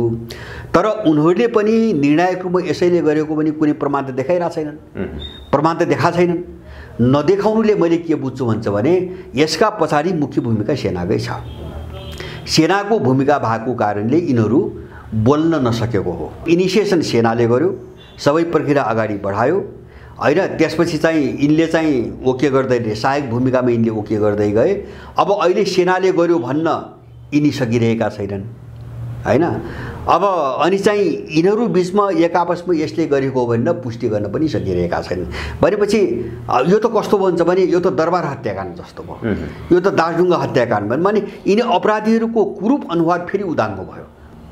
तर उनीहरूले पनि निर्णायक रूपमा यसैले गरेको पनि कुनै प्रमाण त देखाइरहेको छैनन्, प्रमाण त देखाएको छैनन्। नदेखाउनुले मैले के बुझ्छु भन्छ भने यसका पछाडि मुख्य भूमिका सेनाकै छ। सेनाको भूमिका भएको कारणले यिनीहरू बोल्न नसकेको हो। इनिसिएसन सेनाले गर्यो, सबै प्रक्रिया अगाडि बढायो, होइन। त्यसपछि चाहिँ यिनले चाहिँ ओके गर्दै, सहायक भूमिकामा यिनले ओके गर्दै गए। अब अहिले सेनाले गर्यो भन्न यिनी सकिरहेका छैनन्, होइन। अब अनि चाहिँ यिनीहरू बिचमा एक आपसमा यसले गरेको हो भनेर पुष्टि गर्न पनि सकिरहेका छैनन्। भनेपछि यो त कस्तो भन्छ भने यो त दरबार हत्याकाण्ड जस्तो भयो, यो त दार्जुलिङ हत्याकाण्ड भयो। भने यिनी अपराधीहरूको कुरूप अनुवाद फेरि उदाङ्गो भयो।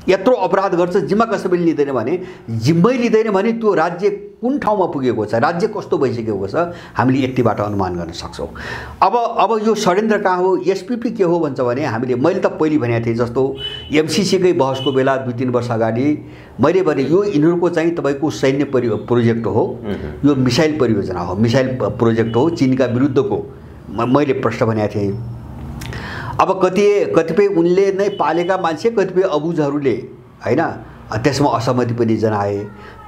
यत्रो अपराध गर्छ, जिम्मा कसैले लिँदैन भने, जिम्मै लिँदैन भने त्यो राज्य कुन ठाउँमा पुगेको छ, राज्य कस्तो भइसकेको छ, हामीले यतिबाट अनुमान गर्न सक्छौँ। अब यो षड्यन्त्र कहाँ हो, एसपीपी के हो भन्छ भने हामीले, मैले त पहिले भनेको थिएँ जस्तो एमसीसीकै बहसको बेला 2-3 वर्ष अगाडि मैले भने यो यिनीहरूको चाहिँ तपाईँको सैन्य प्रोजेक्ट हो, यो मिसाइल परियोजना हो, मिसाइल प्रोजेक्ट हो, चीनका विरुद्धको मैले प्रश्न भनेको थिएँ। अब कतिपय उनले नै पालेका मान्छे, कतिपय अबुझहरूले, होइन, त्यसमा असहमति पनि जनाए।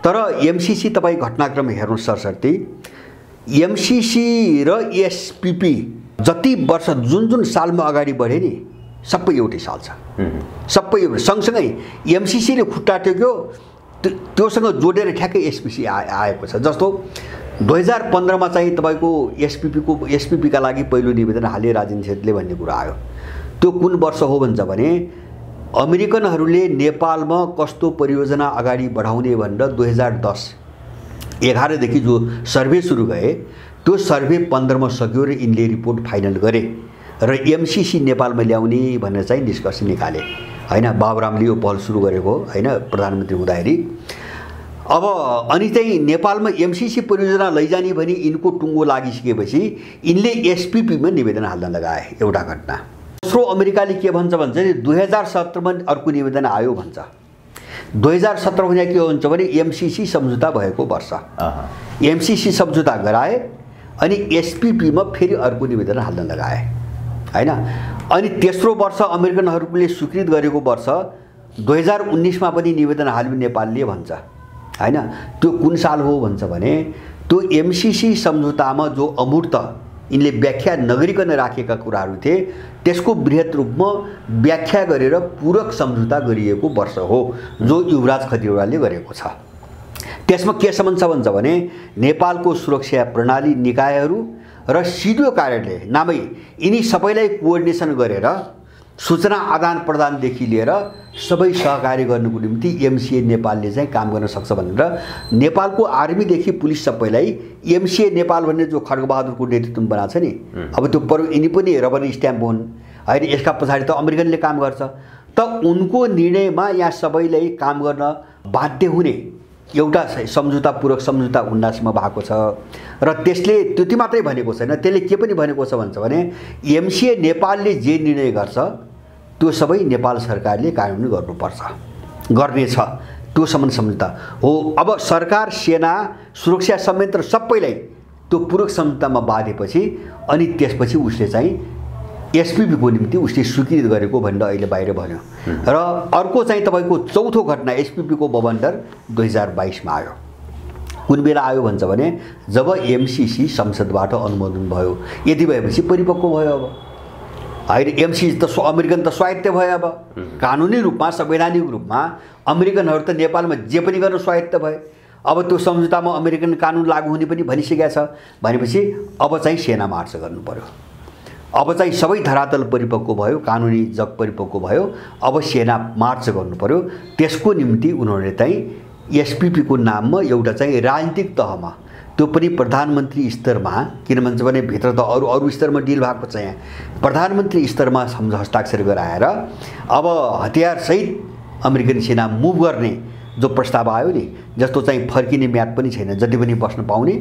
तर एमसीसी तपाईँ घटनाक्रम हेर्नुहोस् सरसर्ती, एमसीसी र एसपीपी जति वर्ष जुन सालमा अगाडि बढे नि सबै एउटै साल छ, सबै एउटै। सँगसँगै एमसीसीले खुट्टा टेक्यो, त्योसँग जोडेर ठ्याक्कै एसपीसी आएको छ। जस्तो 2015मा चाहिँ तपाईँको एसपीपीका लागि पहिलो निवेदन हाले राजेन्द्र छेत्रीले भन्ने कुरा आयो। त्यो कुन वर्ष हो भन्छ भने अमेरिकनहरूले नेपालमा कस्तो परियोजना अगाडि बढाउने भनेर 2010-11 देखि जो सर्वे सुरु गए, त्यो सर्वे 15मा सक्यो र यिनले रिपोर्ट फाइनल गरे र एमसीसी नेपालमा ल्याउने भनेर चाहिँ निष्कर्ष निकाले, होइन। बाबुरामले यो पहल सुरु गरेको, होइन, प्रधानमन्त्री हुँदाखेरि। अब अनि चाहिँ नेपालमा एमसीसी परियोजना लैजाने भनी यिनको टुङ्गो लागिसकेपछि यिनले एसपीपीमा निवेदन हाल्न लगाए। एउटा घटना। दोस्रो अमेरिकाले के भन्छ भने 2017मा अर्को निवेदन आयो भन्छ। 2017 भने के हुन्छ भने एमसीसी सम्झौता भएको वर्ष, एमसीसी सम्झौता गराए अनि एसपीपीमा फेरि अर्को निवेदन हाल्न लगाए, होइन। अनि तेस्रो वर्ष अमेरिकनहरूले स्वीकृत गरेको वर्ष 2019मा पनि निवेदन हाल्यो नेपालले भन्छ, होइन। त्यो कुन साल हो भन्छ भने त्यो एमसीसी सम्झौतामा जो अमूर्त यिनले व्याख्या नगरिकन राखेका कुराहरू थिए त्यसको बृहत रूपमा व्याख्या गरेर पूरक सम्झौता गरिएको वर्ष हो, जो युवराज खतिवड़ाले गरेको छ। त्यसमा के सम्बन्ध भन्छ भने नेपालको सुरक्षा प्रणाली निकायहरू र सिडिओ कार्यालय नामै यिनी सबैलाई कोअर्डिनेसन गरेर सूचना आदान प्रदानदेखि लिएर सबै सहकार्य गर्नुको निम्ति एमसिए नेपालले चाहिँ काम गर्न सक्छ भनेर नेपालको आर्मीदेखि पुलिस सबैलाई एमसिए नेपाल भन्ने जो खड्गबहादुरको नेतृत्वमा बनाएको छ नि, अब त्यो यिनी पनि रबर स्ट्याम्प हुन् होइन, यसका पछाडि त अमेरिकनले काम गर्छ, त उनको निर्णयमा यहाँ सबैलाई काम गर्न बाध्य हुने एउटा सम्झौतापूर्वक सम्झौता 19 मा भएको छ र त्यसले त्यति मात्रै भनेको छैन, त्यसले के पनि भनेको छ भन्छ भने एमसिए नेपालले जे निर्णय गर्छ त्यो सबै नेपाल सरकारले कानुन गर्नुपर्छ, गर्नेछ, त्यो सम्झौता हो। अब सरकार, सेना, सुरक्षा संयन्त्र सबैलाई त्यो पूरक सम्झौतामा बाँधेपछि अनि त्यसपछि उसले चाहिँ एसपीपीको निम्ति उसले स्वीकृत गरेको भनेर अहिले बाहिर भन्यो। र अर्को चाहिँ तपाईँको चौथो घटना एसपीपीको बवन्डर 2022 मा आयो। कुन बेला आयो भन्छ भने जब एमसीसी संसदबाट अनुमोदन भयो, यति भएपछि परिपक्व भयो। अब होइन, एमसीसी त अमेरिकन त स्वायत्त भयो। अब कानुनी रूपमा, संवैधानिक रूपमा अमेरिकनहरू त नेपालमा जे पनि गर्न स्वायत्त भए। अब त्यो सम्झौतामा अमेरिकन कानुन लागू हुने पनि भनिसकेको छ भनेपछि अब चाहिँ सेना मार्च गर्नु पर्यो। अब चाहिँ सबै धरातल परिपक्व भयो, कानुनी जग परिपक्व भयो, अब सेना मार्च गर्नु पर्यो। त्यसको निम्ति उनीहरूले चाहिँ एसपीपीको नाममा एउटा चाहिँ राजनीतिक तहमा, त्यो पनि प्रधानमन्त्री स्तरमा, किन भन्छ भने भित्र त अरू स्तरमा डिल भएको छ, यहाँ प्रधानमन्त्री स्तरमा हस्ताक्षर गराएर अब हतियारसहित अमेरिकन सेना मुभ गर्ने जो प्रस्ताव आयो नि, जस्तो चाहिँ फर्किने म्याद पनि छैन, जति पनि बस्न पाउने।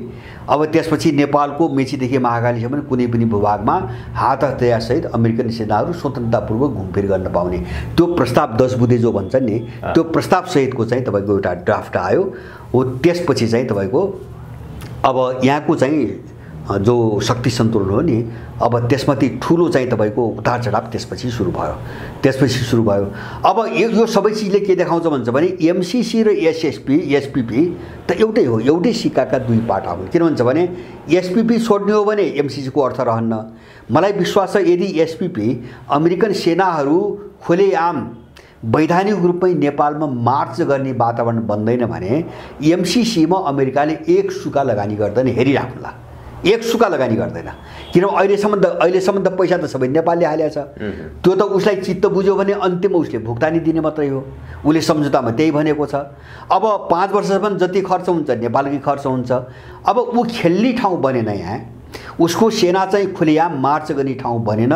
अब त्यसपछि नेपालको मेचीदेखि महाकालीसम्म कुनै पनि भूभागमा हात हतियारसहित अमेरिकन सेनाहरू स्वतन्त्रतापूर्वक घुमफिर गर्न पाउने त्यो प्रस्ताव 10 बुँदे जो भन्छन् नि, त्यो प्रस्ताव सहितको चाहिँ तपाईँको एउटा ड्राफ्ट आयो हो। त्यसपछि चाहिँ तपाईँको अब यहाँको चाहिँ जो शक्ति सन्तुलन हो नि, अब त्यसमाथि ठुलो चाहिँ तपाईँको उतार चढाव त्यसपछि सुरु भयो। अब यो सबै चिजले के देखाउँछ भन्छ भने एमसीसी र एसपीपी त एउटै हो, एउटै सिक्काका दुई पाटा हुन्। किन भन्छ भने एसपीपी छोड्ने हो भने एमसीसीको अर्थ रहन्न। मलाई विश्वास छ यदि एसपीपी अमेरिकन सेनाहरू खुलेआम वैधानिक रूपमै नेपालमा मार्च गर्ने वातावरण बन्दैन भने एमसीसीमा अमेरिकाले एक सुका लगानी गर्दैन, हेरिराख्नुला, एक सुका लगानी गर्दैन। किन अहिलेसम्म त पैसा त सबै नेपालले हालेको छ। त्यो त उसलाई चित्त बुझ्यो भने अन्त्यमा उसले भुक्तानी दिने मात्रै हो। उसले सम्झौतामा त्यही भनेको छ। अब 5 वर्षसम्म जति खर्च हुन्छ नेपालकै खर्च हुन्छ। अब ऊ खेल्ने ठाउँ बनेन, यहाँ उसको सेना चाहिँ खुलेआम मार्च गर्ने ठाउँ बनेन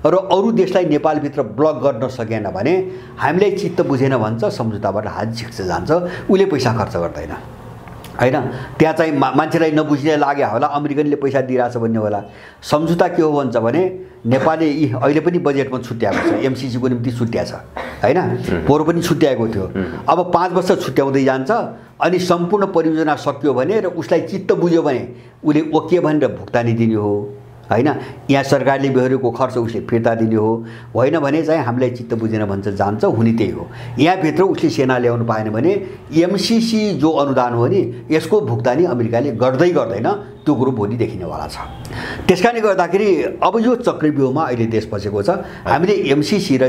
र अरू देशलाई नेपालभित्र ब्लक गर्न सकेन भने हामीलाई चित्त बुझेन भन्छ, सम्झौताबाट हात झिक्छ जान्छ, उसले पैसा खर्च गर्दैन होइन। त्यहाँ चाहिँ मान्छेलाई नबुझ्ने लाग्यो होला, अमेरिकनले पैसा दिइरहेछ भन्ने होला। सम्झौता के हो भन्छ भने नेपालले अहिले पनि बजेटमा छुट्याएको छ, एमसीसीको निम्ति छुट्याएको छ होइन, पोहोर पनि छुट्याएको थियो। अब 5 वर्ष छुट्याउँदै जान्छ अनि सम्पूर्ण परियोजना सकियो भने र उसलाई चित्त बुझ्यो भने उसले ओके भनेर भुक्तानी दिने हो होइन। यहाँ सरकारले बेहोरेको खर्च उसले फिर्ता दिने हो, होइन भने चाहिँ हामीलाई चित्त बुझेन भन्छ, जान्छ, हुने त्यही हो। यहाँभित्र उसले सेना ल्याउनु पाएन भने एमसीसी जो अनुदान हो नि, यसको भुक्तानी अमेरिकाले गर्दैन, त्यो कुरो भोलि देखिनेवाला छ। त्यसकारणले गर्दाखेरि अब यो चक्रव्यूहमा अहिले देश फसेको छ। हामीले एमसीसी र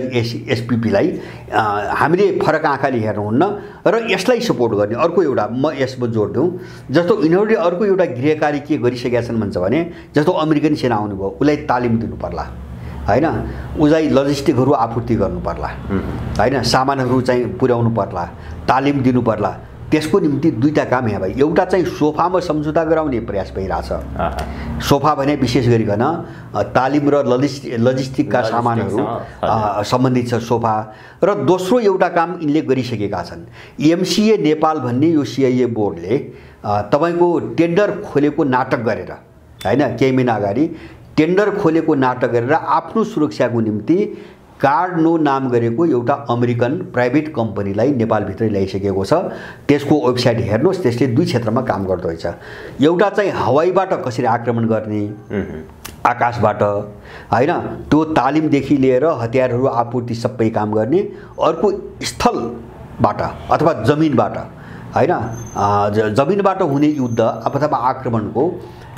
एसपीपीलाई हामीले फरक आँखाले हेर्नुहुन्न र यसलाई सपोर्ट गर्ने। अर्को एउटा म यसमा जोड दिउँ, जस्तो यिनीहरूले अर्को एउटा गृह कार्य के गरिसकेका छन् भन्छ भने जस्तो अमेरिकन सेना आउनुभयो, उसलाई तालिम दिनु पर्ला होइन, उसलाई लजिस्टिकहरू आपूर्ति गर्नु पर्ला होइन, सामानहरू चाहिँ पुर्याउनु पर्ला, तालिम दिनु पर्ला। त्यसको निम्ति दुईटा काम यहाँ भयो। एउटा चाहिँ सोफामा सम्झौता गराउने प्रयास भइरहेछ। सोफा भने विशेष गरिकन तालिम र लजिस्टिकका सामानहरू सम्बन्धित छ सोफा। र दोस्रो एउटा काम यिनले गरिसकेका छन्। एमसिए नेपाल भन्ने यो सिआइए बोर्डले तपाईँको टेन्डर खोलेको नाटक गरेर होइन, केही महिना अगाडि टेन्डर खोलेको नाटक गरेर आफ्नो सुरक्षाको निम्ति कार्डनो नाम गरेको एउटा अमेरिकन प्राइभेट कम्पनीलाई नेपालभित्रै ल्याइसकेको छ। त्यसको वेबसाइट हेर्नुहोस्, त्यसले 2 क्षेत्रमा काम गर्दो रहेछ। एउटा चाहिँ हवाईबाट कसरी आक्रमण गर्ने, आकाशबाट होइन, त्यो तालिमदेखि लिएर हतियारहरू आपूर्ति सबै काम गर्ने। अर्को स्थलबाट अथवा जमिनबाट होइन, जमिनबाट हुने युद्ध अथवा आक्रमणको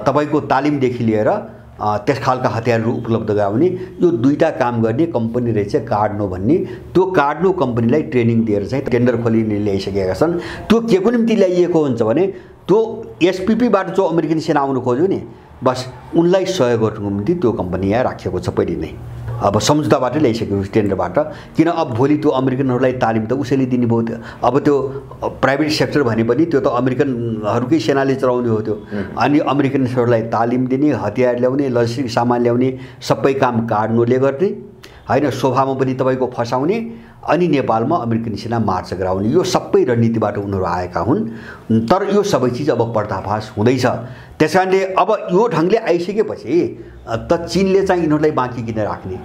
तपाईँको तालिमदेखि लिएर त्यस खालका हतियारहरू उपलब्ध गराउने, यो दुईटा काम गर्ने कम्पनी रहेछ कार्डनो भन्ने। त्यो कार्डनो कम्पनीलाई ट्रेनिङ दिएर चाहिँ टेन्डर खोलिने ल्याइसकेका छन्। त्यो के को निम्ति ल्याइएको हुन्छ भने त्यो एसपीपीबाट जो अमेरिकन सेना आउनु खोज्यो नि, बस उनलाई सहयोग गर्नुको निम्ति त्यो कम्पनी यहाँ राखिएको छ पहिले नै। अब सम्झौताबाटै ल्याइसकेको टेन्डरबाट। किन अब भोलि त्यो अमेरिकनहरूलाई तालिम त उसैले दिने भयो त्यो। अब त्यो प्राइभेट सेक्टर भने पनि त्यो त अमेरिकनहरूकै सेनाले चलाउने हो त्यो। अनि अमेरिकनहरूलाई तालिम दिने, हतियार ल्याउने, लजिस्टिक सामान ल्याउने, सबै काम कार्डनोले गर्ने होइन, सोफामा पनि तपाईँको फसाउने, अनि नेपालमा अमेरिकन सेना मार्च गराउने, यो सबै रणनीतिबाट उनीहरू आएका हुन्। तर यो सबै चिज अब पर्दाफास हुँदैछ। त्यस कारणले अब यो ढङ्गले आइसकेपछि त चीनले चाहिँ यिनीहरूलाई बाँकी किन राख्ने,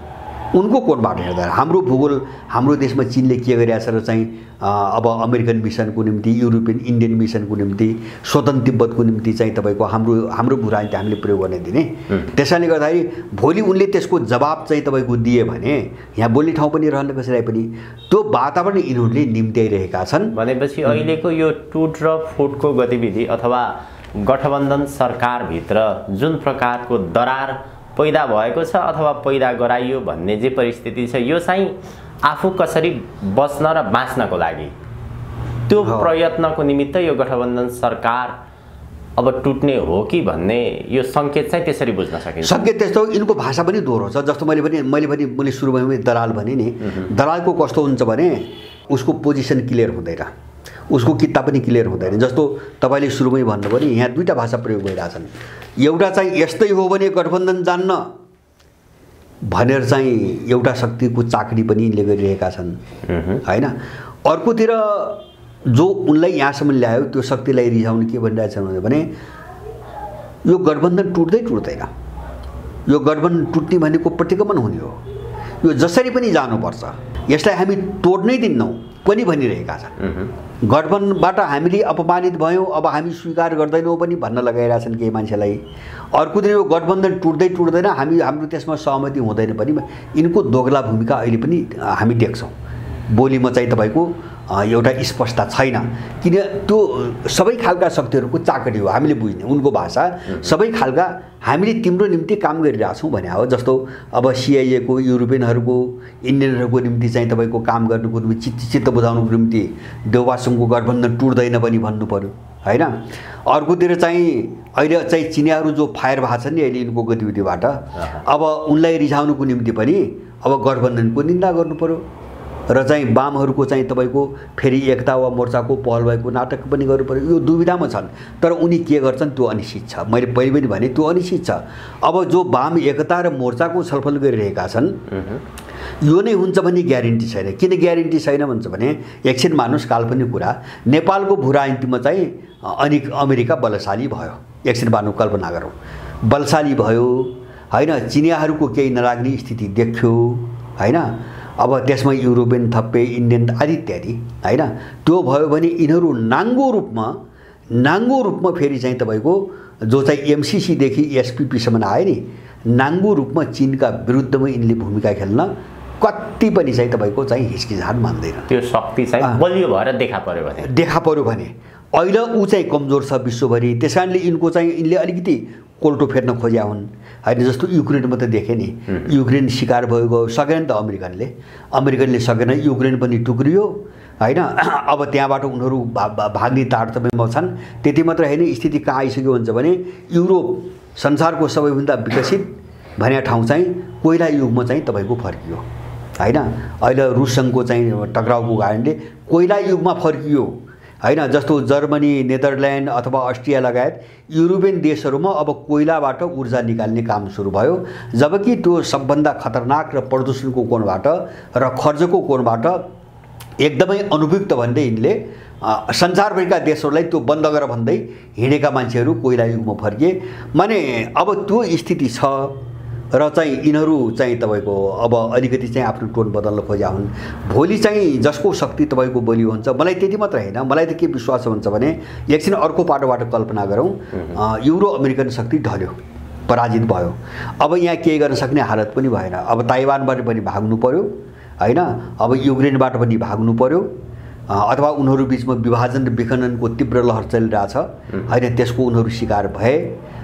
उनको कोणबाट हेर्दा हाम्रो भूगोल, हाम्रो देशमा चीनले के गरिरहेछ र चाहिँ अब अमेरिकन मिसनको निम्ति, युरोपियन इन्डियन मिसनको निम्ति, स्वतन्त्र तिब्बतको निम्ति चाहिँ तपाईँको हाम्रो भूराजनीति त हामीले प्रयोग गर्न दिने। त्यसैले गर्दाखेरि भोलि उनले त्यसको जवाब चाहिँ तपाईँको दिए भने यहाँ बोल्ने ठाउँ पनि रहन कसैलाई पनि, त्यो वातावरण यिनीहरूले निम्त्याइरहेका छन्। भनेपछि अहिलेको यो टुट र फुटको गतिविधि अथवा गठबन्धन सरकारभित्र जुन प्रकारको दरार पैदा भएको छ अथवा पैदा गराइयो भन्ने जे परिस्थिति छ, यो चाहिँ आफू कसरी बस्न र बाँच्नको लागि त्यो प्रयत्नको निमित्त यो गठबन्धन सरकार अब टुट्ने हो कि भन्ने यो सङ्केत चाहिँ त्यसरी बुझ्न सकिन्छ। सङ्केत त्यस्तो, यिनको भाषा पनि दोहोरो छ। जस्तो मैले सुरुमा दलाल भने नि, दलालको कस्तो हुन्छ भने उसको पोजिसन क्लियर हुँदैन, उसको किता पनि क्लियर हुँदैन। जस्तो तपाईँले सुरुमै भन्नुभयो नि, यहाँ दुईवटा भाषा प्रयोग भइरहेछन्। एउटा चाहिँ यस्तै हो भने गठबन्धन जान्न भनेर चाहिँ एउटा शक्तिको चाकरी पनि यिनले गरिरहेका छन् होइन। अर्कोतिर जो उनलाई यहाँसम्म ल्यायो त्यो शक्तिलाई रिझाउने के भनिरहेछन् भने यो गठबन्धन टुट्दैन, यो गठबन्धन टुट्ने भनेको प्रतिगमन हुने हो, यो जसरी पनि जानुपर्छ, यसलाई हामी तोड्नै दिन्नौँ पनि भनिरहेका छन्। गठबन्धनबाट हामीले अपमानित भयौँ, अब हामी स्वीकार गर्दैनौँ पनि भन्न लगाइरहेछन् केही मान्छेलाई। अर्को दिन यो गठबन्धन टुट्दैन, हाम्रो त्यसमा सहमति हुँदैन पनि, यिनको दोगला भूमिका अहिले पनि हामी देख्छौँ। बोलीमा चाहिँ तपाईँको एउटा स्पष्टता छैन, किन त्यो सबै खालका शक्तिहरूको चाकरी हो हामीले बुझ्ने। उनको भाषा सबै खालका हामीले तिम्रो निम्ति काम गरिरहेछौँ भने हो। जस्तो अब सिआइएको, युरोपियनहरूको, इन्डियनहरूको निम्ति चाहिँ तपाईँको काम गर्नुको निम्ति, चित्त बुझाउनुको निम्ति देउबासँगको गठबन्धन टुट्दैन पनि भन्नु पर्यो होइन। अर्कोतिर चाहिँ अहिले चाहिँ चिनियाहरू जो फायर भएको छन् नि अहिले यिनको गतिविधिबाट, अब उनलाई रिझाउनुको निम्ति पनि अब गठबन्धनको निन्दा गर्नु पर्यो र चाहिँ वामहरूको चाहिँ तपाईँको फेरि एकता वा मोर्चाको पहल भएको नाटक पनि गर्नु पर्यो। यो दुविधामा छन्, तर उनी के गर्छन् त्यो अनिश्चित छ। मैले पहिले पनि भने त्यो अनिश्चित छ। अब जो वाम एकता र मोर्चाको छलफल गरिरहेका छन् यो नै हुन्छ भन्ने ग्यारेन्टी छैन। किन ग्यारेन्टी छैन भन्छ भने एकछिन मानुस काल्पनिक कुरा, नेपालको भूराजनीतिमा चाहिँ अमेरिका बलशाली भयो, एकछिन मानु कल्पना गरौँ, बलशाली भयो होइन, चिनियाहरूको केही नलाग्ने स्थिति देख्यो होइन। अब त्यसमा युरोपियन थप्पे, इन्डियन आदि इत्यादि होइन। त्यो भयो भने यिनीहरू नाङ्गो रूपमा फेरि चाहिँ तपाईँको जो चाहिँ एमसिसीदेखि एसपिपीसम्म आयो नि, नाङ्गो रूपमा चीनका विरुद्धमा यिनले भूमिका खेल्न कति पनि चाहिँ तपाईँको चाहिँ हिचकिचाहट मान्दैन। त्यो शक्ति चाहिँ बलियो भएर देखा पर्यो भने अहिले ऊ चाहिँ कमजोर छ विश्वभरि। त्यस कारणले यिनको चाहिँ यिनले अलिकति कोल्टो फेर्न खोज्या हुन् होइन। जस्तो युक्रेनमा त देखेँ नि, युक्रेन शिकार भयो, सकेन त अमेरिकनले सकेन, युक्रेन पनि टुक्रियो होइन। अब त्यहाँबाट उनीहरू भाग्ने तारतम्यमा छन्। त्यति मात्र होइन, स्थिति कहाँ आइसक्यो भन्छ भने युरोप संसारको सबैभन्दा विकसित भन्ने ठाउँ चाहिँ कोइला युगमा चाहिँ तपाईँको फर्कियो होइन। अहिले रुससँगको चाहिँ टक्राउको कारणले कोइला युगमा फर्कियो होइन। जस्तो जर्मनी, नेदरल्यान्ड अथवा अस्ट्रिया लगायत युरोपियन देशहरूमा अब कोइलाबाट ऊर्जा निकाल्ने काम सुरु भयो, जबकि त्यो सबभन्दा खतरनाक र प्रदूषणको कोणबाट र खर्चको कोणबाट एकदमै अनुपयुक्त भन्दै यिनले संसारभरिका देशहरूलाई त्यो बन्द गर भन्दै हिँडेका मान्छेहरू कोइला युगमा फर्किए। माने अब त्यो स्थिति छ र चाहिँ यिनीहरू चाहिँ तपाईँको अब अलिकति चाहिँ आफ्नो टोन बदल्न खोज्या हुन्। भोलि चाहिँ जसको शक्ति तपाईँको बलियो हुन्छ, मलाई त्यति मात्र होइन, मलाई त के विश्वास हुन्छ भने एकछिन अर्को पाटोबाट कल्पना गरौँ, युरो अमेरिकन शक्ति ढल्यो, पराजित भयो, अब यहाँ केही गर्न सक्ने हालत पनि भएन। अब ताइवानबाट पनि भाग्नु पर्यो होइन, अब युक्रेनबाट पनि भाग्नु पर्यो अथवा उनीहरू बिचमा विभाजन र विखण्डनको तीव्र लहर चलिरहेछ होइन, त्यसको उनीहरू शिकार भए।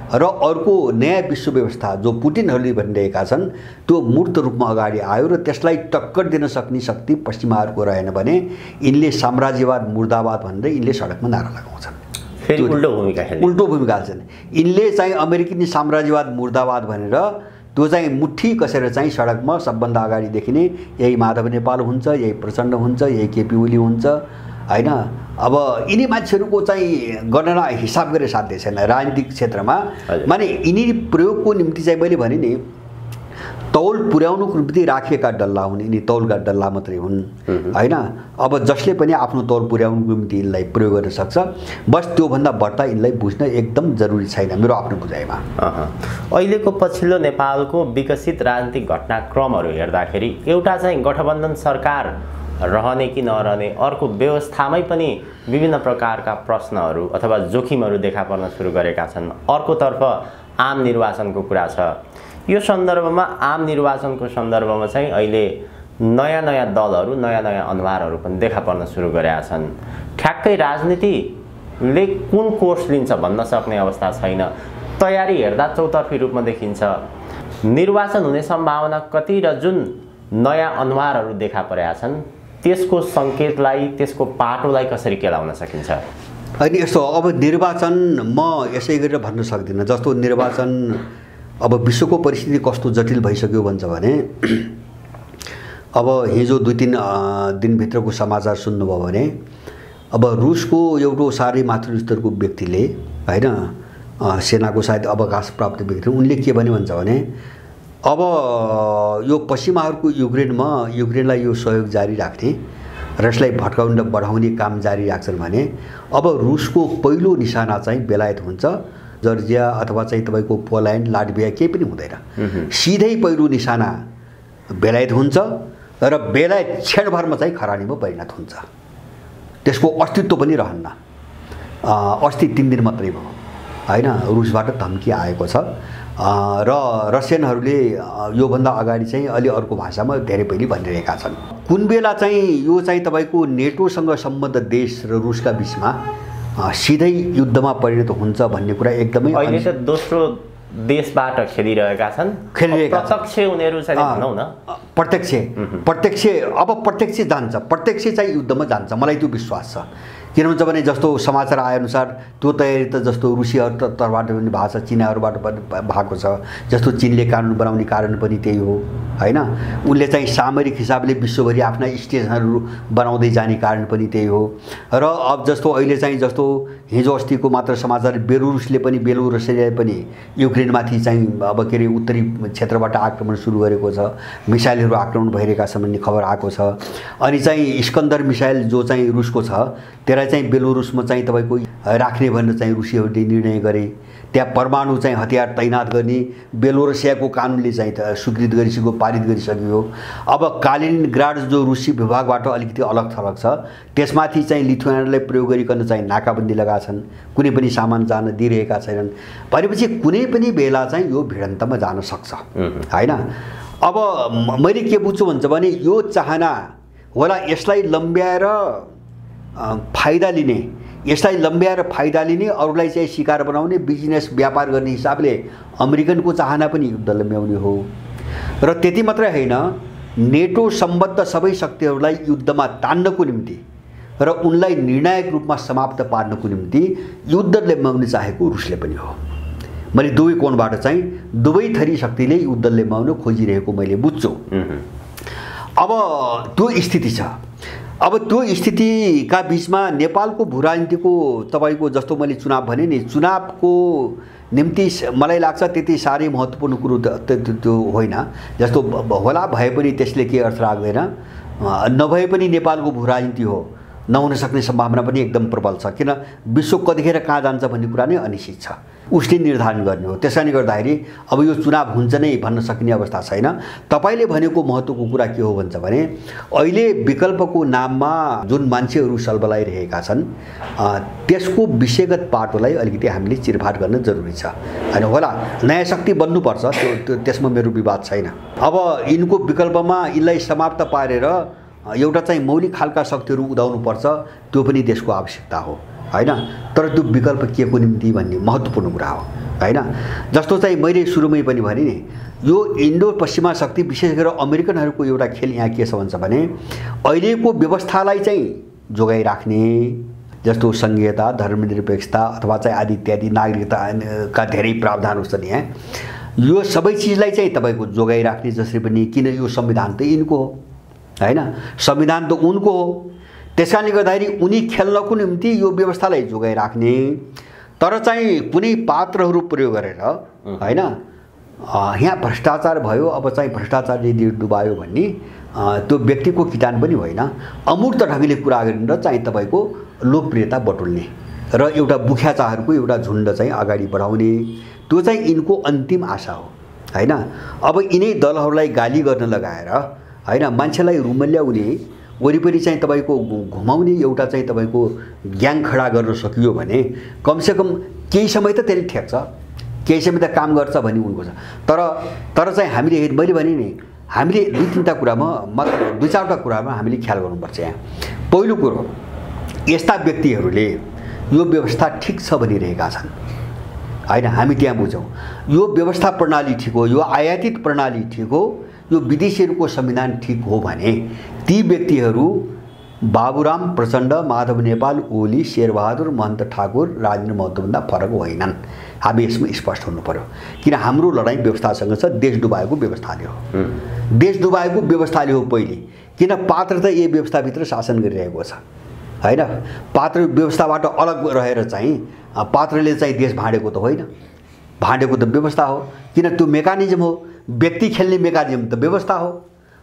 र अर्को नयाँ विश्व व्यवस्था जो पुटिनहरूले भनिरहेका छन् त्यो मूर्त रूपमा अगाडि आयो र त्यसलाई टक्कर दिन सक्ने शक्ति पश्चिमाहरूको रहेन भने यिनले साम्राज्यवाद मुर्दाबाद भनेर यिनले सडकमा नारा लगाउँछन्, फेरि उल्टो भूमिका खेल्छन्। यिनले चाहिँ अमेरिकी साम्राज्यवाद मुर्दाबाद भनेर त्यो चाहिँ मुठी कसेर चाहिँ सडकमा सबभन्दा अगाडि देखिने यही माधव नेपाल हुन्छ, यही प्रचण्ड हुन्छ, यही केपी ओली हुन्छ हैन। अब यिनी मान्छेहरूको चाहिँ गणना हिसाब गरेर साध्य छैन राजनीतिक क्षेत्रमा। माने यिनी प्रयोगको निम्ति चाहिँ मैले भने नि तौल पुर्याउनुको निम्ति राखिएका डल्ला हुन्, यिनी तौलका डल्ला मात्रै हुन् हैन। अब जसले पनि आफ्नो तौल पुर्याउनुको निम्ति यिनलाई प्रयोग गर्न सक्छ, बस त्योभन्दा बढ्ता यिनलाई बुझ्न एकदम जरुरी छैन मेरो आफ्नो बुझाइमा। अहिलेको पछिल्लो नेपालको विकसित राजनीतिक घटनाक्रमहरू हेर्दाखेरि एउटा चाहिँ गठबन्धन सरकार रहने कि नरहने, अर्को व्यवस्थामै पनि विभिन्न प्रकारका प्रश्नहरू अथवा जोखिमहरू देखा पर्न सुरु गरेका छन्, अर्कोतर्फ आम निर्वाचनको कुरा छ। यो सन्दर्भमा आम निर्वाचनको सन्दर्भमा चाहिँ अहिले नयाँ नयाँ दलहरू, नयाँ नयाँ अनुहारहरू पनि देखा पर्न सुरु गरेका छन्। ठ्याक्कै राजनीतिले कुन कोर्स लिन्छ भन्न सक्ने अवस्था छैन। तयारी हेर्दा चौतर्फी रूपमा देखिन्छ। निर्वाचन हुने सम्भावना कति र जुन नयाँ अनुहारहरू देखा परेका छन् त्यसको सङ्केतलाई, त्यसको पाटोलाई कसरी केलाउन सकिन्छ? अनि यस्तो अब निर्वाचन म यसै गरेर भन्न सक्दिनँ। जस्तो निर्वाचन अब विश्वको परिस्थिति कस्तो जटिल भइसक्यो भन्छ भने अब हिजो 2-3 दिनभित्रको समाचार सुन्नुभयो भने अब रुसको एउटा साह्रै माथिल्लो स्तरको व्यक्तिले हैन, सेनाको सायद अवकाश प्राप्त व्यक्ति, उनले के भने भन्छ भने अब यो पश्चिमाहरूको युक्रेनलाई यो सहयोग जारी राख्ने र यसलाई भट्काउन बढाउने काम जारी राख्छन् भने अब रुसको पहिलो निशाना चाहिँ बेलायत हुन्छ। जर्जिया अथवा चाहिँ तपाईँको पोल्यान्ड, लाटभिया केही पनि हुँदैन, सिधै पहिलो निशाना बेलायत हुन्छ र बेलायत क्षणभरमा चाहिँ खरानीमा परिणत हुन्छ। त्यसको अस्तित्व पनि रहन्न। अस्ति 3 दिन मात्रै भयो हैन, रुसबाट धम्की आएको छ र रसियनहरूले योभन्दा अगाडि चाहिँ अलि अर्को भाषामा धेरै पहिले भनिरहेका छन्। कुन बेला चाहिँ यो चाहिँ तपाईँको नेटोसँग सम्बद्ध देश र रुसका बिचमा सिधै युद्धमा परिणत हुन्छ भन्ने कुरा एकदमै अहिले त दोस्रो देशबाट खेलिरहेका छन्। प्रत्यक्ष उनीहरू चाहिँ भनौँ न प्रत्यक्ष अब प्रत्यक्ष जान्छ, प्रत्यक्ष चाहिँ युद्धमा जान्छ, मलाई त्यो विश्वास छ। किन भन्छ भने जस्तो समाचार आएअनुसार त्यो तयारी त जस्तो रुसियाहरू तर्फबाट पनि भएको छ, चिनाहरूबाट पनि भएको छ। जस्तो चीनले कानुन बनाउने कारण पनि त्यही हो हैन, उनले चाहिँ सामरिक हिसाबले विश्वभरि आफ्ना स्टेसनहरू बनाउँदै जाने कारण पनि त्यही हो। र अब जस्तो अहिले चाहिँ जस्तो हिजो अस्तिको मात्र समाचार बेलारुसले पनि युक्रेनमाथि चाहिँ अब के अरे उत्तरी क्षेत्रबाट आक्रमण सुरु गरेको छ, मिसाइलहरू आक्रमण भइरहेका छन् भन्ने खबर आएको छ। अनि चाहिँ इस्कन्दर मिसाइल जो चाहिँ रुसको छ त्यसलाई चाहिँ बेलारुसमा चाहिँ तपाईँको राख्ने भनेर चाहिँ रुसियाहरूले निर्णय गरे। त्यहाँ परमाणु चाहिँ हतियार तैनात गर्ने बेलोरुसियाको कानुनले चाहिँ स्वीकृत गरिसक्यो, पारित गरिसक्यो। अब कालिनिनग्राड जो रुसी विभागबाट अलिकति अलग थलग छ त्यसमाथि चाहिँ लिथुआनियालाई प्रयोग गरिकन चाहिँ नाकाबन्दी लगाएका छन्, कुनै पनि सामान जान दिइरहेका छैनन्। भनेपछि कुनै पनि बेला चाहिँ यो भिडन्तमा जान सक्छ हैन। अब मैले के बुझ्छु भन्छ भने यो चाहना होला यसलाई लम्ब्याएर फाइदा लिने, अरूलाई चाहिँ शिकार बनाउने, बिजनेस व्यापार गर्ने हिसाबले अमेरिकनको चाहना पनि युद्ध लम्ब्याउने हो। र त्यति मात्रै होइन, नेटो सम्बद्ध सबै शक्तिहरूलाई युद्धमा तान्नको निम्ति र उनलाई निर्णायक रूपमा समाप्त पार्नको निम्ति युद्ध लम्ब्याउन चाहेको रुसले पनि हो। मैले दुवै कोणबाट चाहिँ दुवै थरी शक्तिले युद्ध लम्ब्याउन खोजिरहेको मैले बुझ्छु। अब त्यो स्थिति छ। अब त्यो स्थितिका बीचमा नेपालको भू राजनीतिको तपाईँको जस्तो मैले चुनाव भने नि, चुनावको निम्ति मलाई लाग्छ त्यति साह्रै महत्त्वपूर्ण कुरो त्यो होइन। जस्तो होला भए पनि त्यसले के अर्थ राख्दैन, नभए पनि नेपालको भू राजनीति हो, नहुन सक्ने सम्भावना पनि एकदम प्रबल छ। किन विश्व कतिखेर कहाँ जान्छ भन्ने कुरा नै अनिश्चित छ, उसले निर्धारण गर्ने हो। त्यसैले गर्दाखेरि अब यो चुनाव हुन्छ नै भन्न सकिने अवस्था छैन। तपाईँले भनेको महत्त्वको कुरा के हो भन्छ भने अहिले विकल्पको नाममा जुन मान्छेहरू सलबलाइरहेका छन् त्यसको विषयगत पाटोलाई अलिकति हामीले चिरफाट गर्न जरुरी छ हैन। होला नयाँ शक्ति बन्नुपर्छ, त्यो त्यसमा मेरो विवाद छैन। अब यिनको विकल्पमा यिनलाई समाप्त पारेर एउटा चाहिँ मौलिक खालका शक्तिहरू उदाउनुपर्छ, त्यो पनि देशको आवश्यकता हो हैन। तर त्यो विकल्प के को निम्ति भन्ने महत्त्वपूर्ण कुरा हो हैन। जस्तो चाहिँ मैले सुरुमै पनि भने नि, यो इन्डो पश्चिमा शक्ति विशेष गरेर अमेरिकनहरूको एउटा खेल यहाँ के छ भन्छ भने अहिलेको व्यवस्थालाई चाहिँ जोगाइराख्ने, जस्तो संघीयता, धर्मनिरपेक्षता अथवा चाहिँ आदि इत्यादि नागरिकताका धेरै प्रावधानहरू छन् यहाँ, यो सबै चिजलाई चाहिँ तपाईँको जोगाइराख्ने जसरी पनि, किन यो संविधान त यिनको हो होइन, संविधान त उनको हो। त्यस कारणले गर्दाखेरि उनी खेल्नको निम्ति यो व्यवस्थालाई जोगाइराख्ने, तर चाहिँ कुनै पात्रहरू प्रयोग गरेर होइन यहाँ भ्रष्टाचार भयो, अब चाहिँ भ्रष्टाचारले डुबायो भन्ने त्यो व्यक्तिको किटान पनि होइन, अमूर्त ढङ्गले कुरा गरेर चाहिँ तपाईँको लोकप्रियता बटुल्ने र एउटा बुख्याचाहरूको एउटा झुन्ड चाहिँ अगाडि बढाउने, त्यो चाहिँ यिनको अन्तिम आशा हो होइन। अब यिनै दलहरूलाई गाली गर्न लगाएर होइन मान्छेलाई रुमल्याउने, वरिपरि चाहिँ तपाईँको घुमाउने एउटा चाहिँ तपाईँको ग्याङ खडा गर्न सकियो भने कमसेकम केही समय त त्यसले ठेक्छ, केही समय त काम गर्छ भन्ने उनको छ। तर चाहिँ हामीले मैले भने नि हामीले 2-3 कुरामा मात्र 2-4 कुरामा हामीले ख्याल गर्नुपर्छ। यहाँ पहिलो कुरो, यस्ता व्यक्तिहरूले यो व्यवस्था ठिक छ भनिरहेका छन् होइन, हामी त्यहाँ बुझौँ यो व्यवस्था प्रणाली ठिक हो, यो आयातित प्रणाली ठिक हो, यो विदेशीहरूको संविधान ठिक हो भने ती व्यक्तिहरू बाबुराम प्रचण्ड, माधव नेपाल, ओली, शेरबहादुर, महन्त ठाकुर, राजेन्द्र महतोभन्दा फरक होइनन्। हामी यसमा स्पष्ट हुनु पर्यो, किन हाम्रो लडाइँ व्यवस्थासँग छ, देश डुबाएको व्यवस्थाले हो, देश डुबाएको व्यवस्थाले हो पहिले, किन पात्र त यही व्यवस्थाभित्र शासन गरिरहेको छ होइन। पात्र व्यवस्थाबाट अलग रहेर चाहिँ पात्रले चाहिँ देश भाँडेको त होइन, भाँडेको त व्यवस्था हो, किन त्यो मेकानिजम हो, व्यक्ति खेल्ने मेकानिजम त व्यवस्था हो,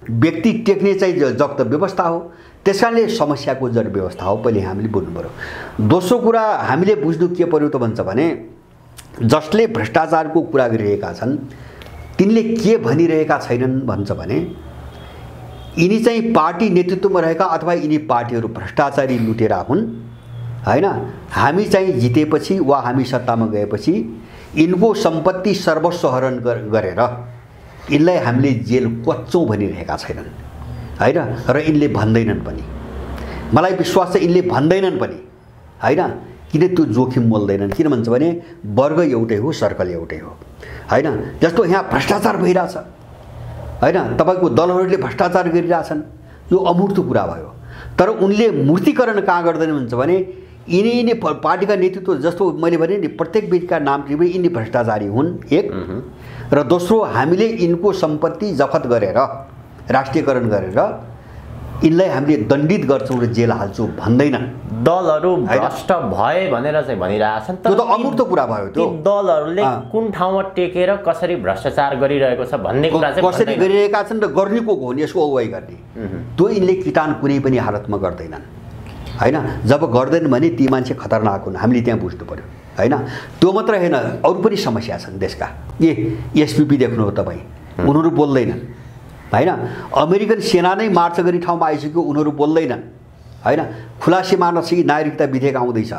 व्यक्ति टेक्ने चाहिँ जग त व्यवस्था हो। त्यस कारणले समस्याको जड व्यवस्था हो, पहिले हामीले बुझ्नु पर्यो। दोस्रो कुरा हामीले बुझ्नु के पर्यो त भन्छ भने, जसले भ्रष्टाचारको कुरा गरिरहेका छन् तिनले के भनिरहेका छैनन् भन्छ भने, यिनी चाहिँ पार्टी नेतृत्वमा रहेका अथवा यिनी पार्टीहरू भ्रष्टाचारी लुटेरा हुन् होइन। हामी चाहिँ जितेपछि वा हामी सत्तामा गएपछि यिनको सम्पत्ति सर्वस्व हरण गरेर यिनलाई हामीले जेल कोच्छौँ भनिरहेका छैनन् होइन, र यिनले भन्दैनन् पनि। मलाई विश्वास छ यिनले भन्दैनन् पनि होइन, किन त्यो जोखिम मोल्दैनन्, किन भन्छ भने वर्ग एउटै हो, सर्कल एउटै हो होइन। जस्तो यहाँ भ्रष्टाचार भइरहेछ होइन, तपाईँको दलहरूले भ्रष्टाचार गरिरहेछन्, यो अमूर्त कुरा भयो, तर उनले मूर्तिकरण कहाँ गर्दैन भन्छ भने यिनी पार्टीका नेतृत्व, जस्तो मैले भने नि प्रत्येक व्यक्तिका नाम टिप्दै यिनी भ्रष्टाचारी हुन् एक, र दोस्रो हामीले यिनको सम्पत्ति जफत गरेर राष्ट्रियकरण गरेर यिनलाई हामीले दण्डित गर्छौँ र जेल हाल्छौँ भन्दैनन्। दलहरू भ्रष्ट भए भनेर चाहिँ भनिरहेछन्, त्यो त अमूर्त कुरा भयो। त्यो दलहरूले कुन ठाउँमा टेकेर कसरी भ्रष्टाचार गरिरहेको छ भन्ने कुरा चाहिँ कसरी गरिरहेका छन् र गर्ने को हो यसको अगुवाई गर्ने, त्यो यिनले किटान कुनै पनि हालतमा गर्दैनन् होइन। जब गर्दैनन् भने ती मान्छे खतरनाक हुन्, हामीले त्यहाँ बुझ्नु पर्यो होइन। त्यो मात्र होइन, अरू पनि समस्या छन् देशका। एसपीपी देख्नु हो तपाईँ, उनीहरू बोल्दैनन् होइन। अमेरिकन सेना नै मार्च गर्ने ठाउँमा आइसक्यो, उनीहरू बोल्दैनन् होइन। खुला सीमानासी नागरिकता विधेयक आउँदैछ,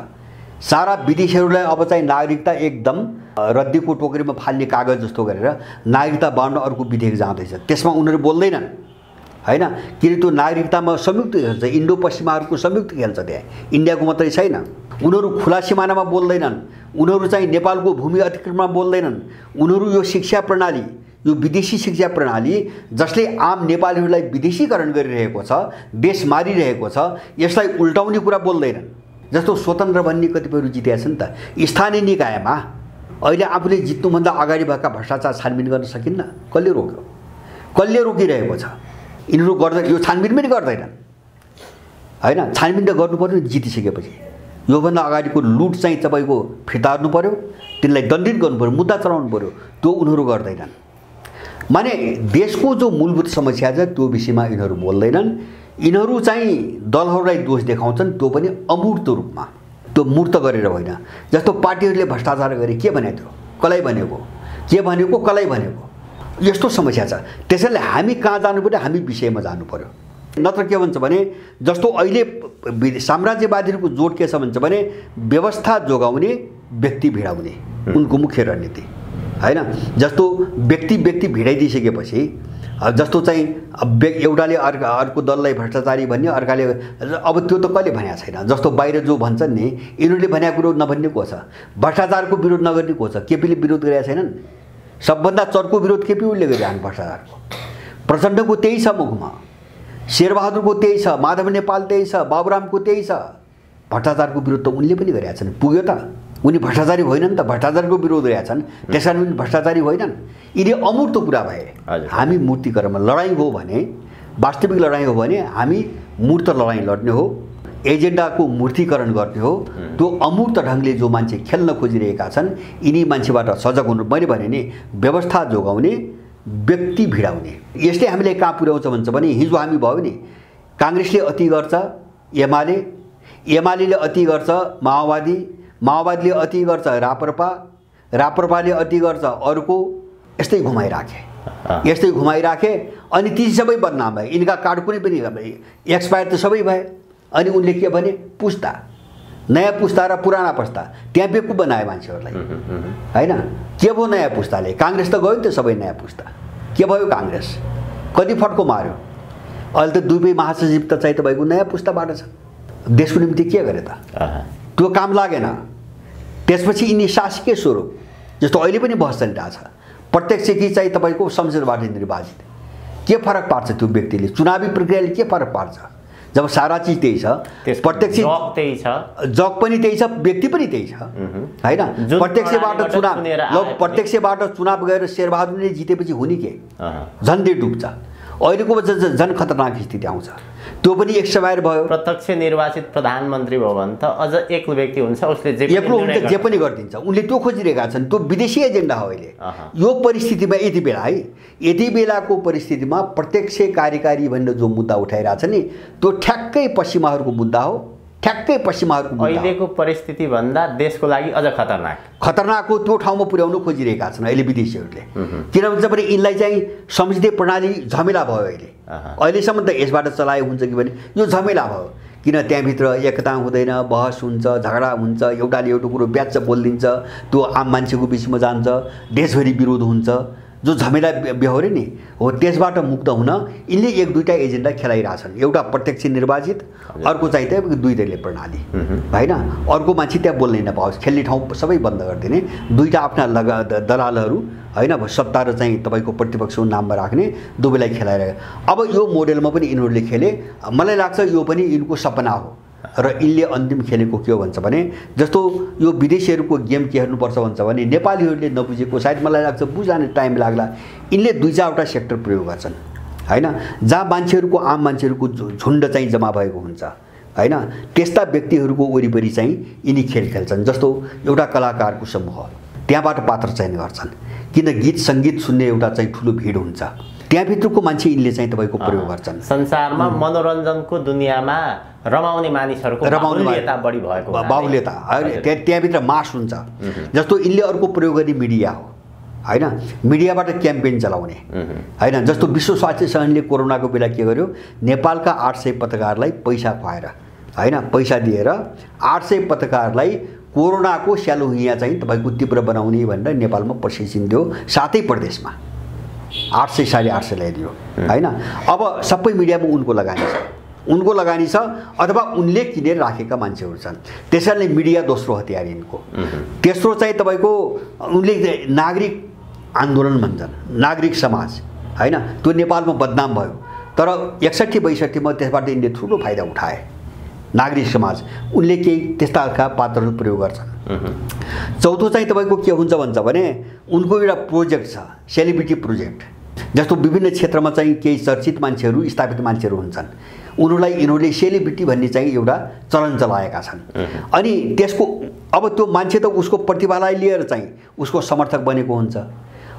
सारा विदेशीहरूलाई अब चाहिँ नागरिकता एकदम रद्दीको टोकरीमा फाल्ने कागज जस्तो गरेर नागरिकता बाँड्न अर्को विधेयक जाँदैछ, त्यसमा उनीहरू बोल्दैनन् होइन। किन त्यो नागरिकतामा संयुक्त खेल्छ, इन्डो पश्चिमाहरूको संयुक्त खेल्छ, त्यहाँ इन्डियाको मात्रै छैन। उनीहरू खुला सिमानामा बोल्दैनन्, उनीहरू चाहिँ नेपालको भूमि अतिक्रमणमा बोल्दैनन्, उनीहरू यो शिक्षा प्रणाली, यो विदेशी शिक्षा प्रणाली जसले आम नेपालीहरूलाई विदेशीकरण गरिरहेको छ, देश मारिरहेको छ, यसलाई उल्टाउने कुरा बोल्दैनन्। जस्तो स्वतन्त्र भन्ने कतिपयहरू जितेका छन् त, स्थानीय निकायमा अहिले आफूले जित्नुभन्दा अगाडि भएका भ्रष्टाचार छानबिन गर्न सकिन्न, कसले रोक्यो, कसले रोकिरहेको छ, यिनीहरू गर्दा यो छानबिन पनि गर्दैनन् होइन। छानबिन त गर्नु पर्यो जितिसकेपछि, योभन्दा अगाडिको लुट चाहिँ तपाईँको फिर्तार्नु पर्यो, तिनलाई दण्डित गर्नु पर्यो, मुद्दा चलाउनु पर्यो, त्यो उनीहरू गर्दैनन्। माने देशको जो मूलभूत समस्या छ त्यो विषयमा यिनीहरू बोल्दैनन्। यिनीहरू चाहिँ दलहरूलाई दोष देखाउँछन्, त्यो पनि अमूर्त रूपमा, त्यो मूर्त गरेर होइन। जस्तो पार्टीहरूले भ्रष्टाचार गरे, के भने थियो, कसलाई भनेको, के भनेको, कसलाई भनेको, यस्तो समस्या छ। त्यसैले हामी कहाँ जानु पर्यो, हामी विषयमा जानु पर्यो। नत्र के भन्छ भने, जस्तो अहिले साम्राज्यवादीहरूको जोड के छ भन्छ भने व्यवस्था जोगाउने, व्यक्ति भिडाउने उनको मुख्य रणनीति होइन। जस्तो व्यक्ति भिडाइदिइसकेपछि जस्तो चाहिँ एउटाले अर्को दललाई भ्रष्टाचारी भन्ने, अर्काले अब त्यो त कहिले भनेको छैन। जस्तो बाहिर जो भन्छन् नि, यिनीहरूले भनेको कुरो नभन्ने को छ, भ्रष्टाचारको विरोध नगर्ने को छ, केपीले विरोध गरेका छैनन्। सबभन्दा चर्को विरोध केपी उनले गरिरहनु भ्रष्टाचारको, प्रचण्डको त्यही छ मुखमा, शेरबहादुरको त्यही छ, माधव नेपाल त्यही छ, बाबुरामको त्यही छ। भ्रष्टाचारको विरोध त उनले पनि गरेका छन्, पुग्यो त उनी भ्रष्टाचारी होइनन् त, भ्रष्टाचारको विरोध गरेका छन्, त्यसकारण उनी भ्रष्टाचारी होइनन्। यिनी अमूर्त कुरा भए। हामी मूर्तिकरणमा लडाइँ हो भने, वास्तविक लडाइँ हो भने हामी मूर्त लडाइँ लड्ने हो, एजेन्डाको मूर्तिकरण गर्ने हो। त्यो अमूर्त ढङ्गले जो मान्छे खेल्न खोजिरहेका छन् यिनी मान्छेबाट सजग हुनु। मैले भने नि व्यवस्था जोगाउने, व्यक्ति भिडाउने। यसले हामीले कहाँ पुर्याउँछ भन्छ भने हिजो हामी भयो नि, काङ्ग्रेसले अति गर्छ एमाले अति गर्छ माओवादी, माओवादीले अति गर्छ राप्रपाले अति गर्छ अर्को, यस्तै घुमाइराखे अनि ती सबै बदनाम भए। यिनका कार्ड कुनै पनि एक्सपायर त सबै भए। अनि उनले के भने पुस्ता, नयाँ पुस्ता र पुराना पुस्ता, त्यहाँ बेकु बनाए मान्छेहरूलाई हैन। के भयो नयाँ पुस्ताले? काङ्ग्रेस त गयो नि त सबै नयाँ पुस्ता। के भयो काङ्ग्रेस? कति फड्को मार्यो? अहिले त दुवै महासचिव त चाहिँ तपाईँको नयाँ पुस्ताबाट छ। देशको निम्ति के गरे त? त्यो काम लागेन। त्यसपछि यिनी शासकीय स्वरूप जस्तो अहिले पनि बहस चलिरहेछ, प्रत्यक्ष कि चाहिँ तपाईँको संसदबाट निर्वाचित, के फरक पार्छ त्यो व्यक्तिले? चुनावी प्रक्रियाले के फरक पार्छ? जब सारा चिज त्यही छ, प्रत्यक्ष जग पनि त्यही छ, व्यक्ति पनि त्यही छ हैन। प्रत्यक्षबाट चुनाव गएर शेरबहादुरले जितेपछि हुने के? झन्डै डुब्छ। अहिलेको झन् खतरनाक स्थिति आउँछ। त्यो पनि एक्सपायर भयो। प्रत्यक्ष निर्वाचित प्रधानमन्त्री भयो भने त अझ एक्लो व्यक्ति हुन्छ, उसले जे पनि गरिदिन्छ। उनले त्यो खोजिरहेका छन्, त्यो विदेशी एजेन्डा हो। अहिले यो परिस्थितिमा यति बेलाको परिस्थितिमा प्रत्यक्ष कार्यकारी भनेर जो मुद्दा उठाइरहेछ नि त्यो ठ्याक्कै पश्चिमाहरूको मुद्दा हो। अहिलेको परिस्थिति भन्दा देशको लागि अझ खतरनाक हो। त्यो ठाउँमा पुर्याउन खोजिरहेका छन् अहिले विदेशीहरूले। किनभने पनि यिनलाई चाहिँ संसदीय प्रणाली झमेला भयो। अहिलेसम्म त यसबाट चलाए हुन्छ कि भने यो झमेला भयो। किन त्यहाँभित्र एकता हुँदैन, बहस हुन्छ, झगडा हुन्छ, एउटाले एउटा कुरो ब्याच बोलिदिन्छ, त्यो आम मान्छेको बिचमा जान्छ, देशभरि विरोध हुन्छ। जो झमेला बेहोरे नि हो, त्यसबाट मुक्त हुन यिनले एक दुईटा एजेन्डा खेलाइरहेछन्। एउटा प्रत्यक्ष निर्वाचित, अर्को चाहिँ त्यहाँ दुई दलीय प्रणाली हैन। अर्को मान्छे त्यहाँ बोल्नै नपाओस्, खेल्ने ठाउँ सबै बन्द गरिदिने, दुईटा आफ्ना दलालहरू हैन सत्ता र चाहिँ तपाईँको प्रतिपक्षको नाममा राख्ने, दुवैलाई खेलाइरहेको। अब यो मोडेलमा पनि यिनीहरूले खेले। मलाई लाग्छ यो पनि यिनको सपना हो र यिनले अन्तिम खेलेको के हो भन्छ भने, जस्तो यो विदेशीहरूको गेम के हेर्नुपर्छ भन्छ भने नेपालीहरूले नबुझेको, सायद मलाई लाग्छ बुझ्न टाइम लाग्ला। यिनले दुई चारवटा सेक्टर प्रयोग गर्छन् हैन, जहाँ मान्छेहरूको आम मान्छेहरूको झुन्ड चाहिँ जम्मा भएको हुन्छ हैन। त्यस्ता व्यक्तिहरूको वरिपरि चाहिँ यिनी खेल खेल्छन्। जस्तो एउटा कलाकारको समूह, त्यहाँबाट पात्र चयन गर्छन्। किन गीत सङ्गीत सुन्ने एउटा चाहिँ ठुलो भिड हुन्छ, त्यहाँभित्रको मान्छे यिनले चाहिँ तपाईँको प्रयोग गर्छन्। संसारमा मनोरञ्जनको दुनियाँमा रमाउने मानिसहरूको बाहुल्यता बढी भएको, बाहुल्यता त्यहाँभित्र मास हुन्छ। जस्तो यिनले अर्को प्रयोग गर्ने मिडिया हो हैन, मिडियाबाट क्याम्पेन चलाउने हैन। जस्तो विश्व स्वास्थ्य सङ्गठनले कोरोनाको बेला के गर्यो, नेपालका 800 पत्रकारलाई पैसा खुवाएर हैन, पैसा दिएर 800 पत्रकारलाई कोरोनाको स्यालुहिया चाहिँ तपाईँको तीव्र बनाउने भनेर नेपालमा प्रशिक्षण दियो। 7 प्रदेशमा 800 साढे 800 ल्याइदियो हैन। अब सबै मिडियामा उनको लगानी छ अथवा उनले किनेर राखेका मान्छेहरू छन्। त्यसैले मिडिया दोस्रो हतियार यिनको। तेस्रो चाहिँ तपाईँको उनले नागरिक आन्दोलन भन्छन्, नागरिक समाज हैन। त्यो नेपालमा बदनाम भयो, तर 61-62 मा त्यसबाट यिनले ठुलो फाइदा उठाए। नागरिक समाज उनले केही त्यस्ता पात्रहरू प्रयोग गर्छन्। चौथो चाहिँ तपाईँको के हुन्छ भन्छ भने उनको एउटा प्रोजेक्ट छ, सेलिब्रिटी प्रोजेक्ट। जस्तो विभिन्न क्षेत्रमा चाहिँ केही चर्चित मान्छेहरू, स्थापित मान्छेहरू हुन्छन्, उनीहरूलाई यिनीहरूले सेलिब्रिटी भन्ने चाहिँ एउटा चलन चलाएका छन्। अनि त्यसको अब त्यो मान्छे त उसको प्रतिभालाई लिएर चाहिँ उसको समर्थक बनेको हुन्छ।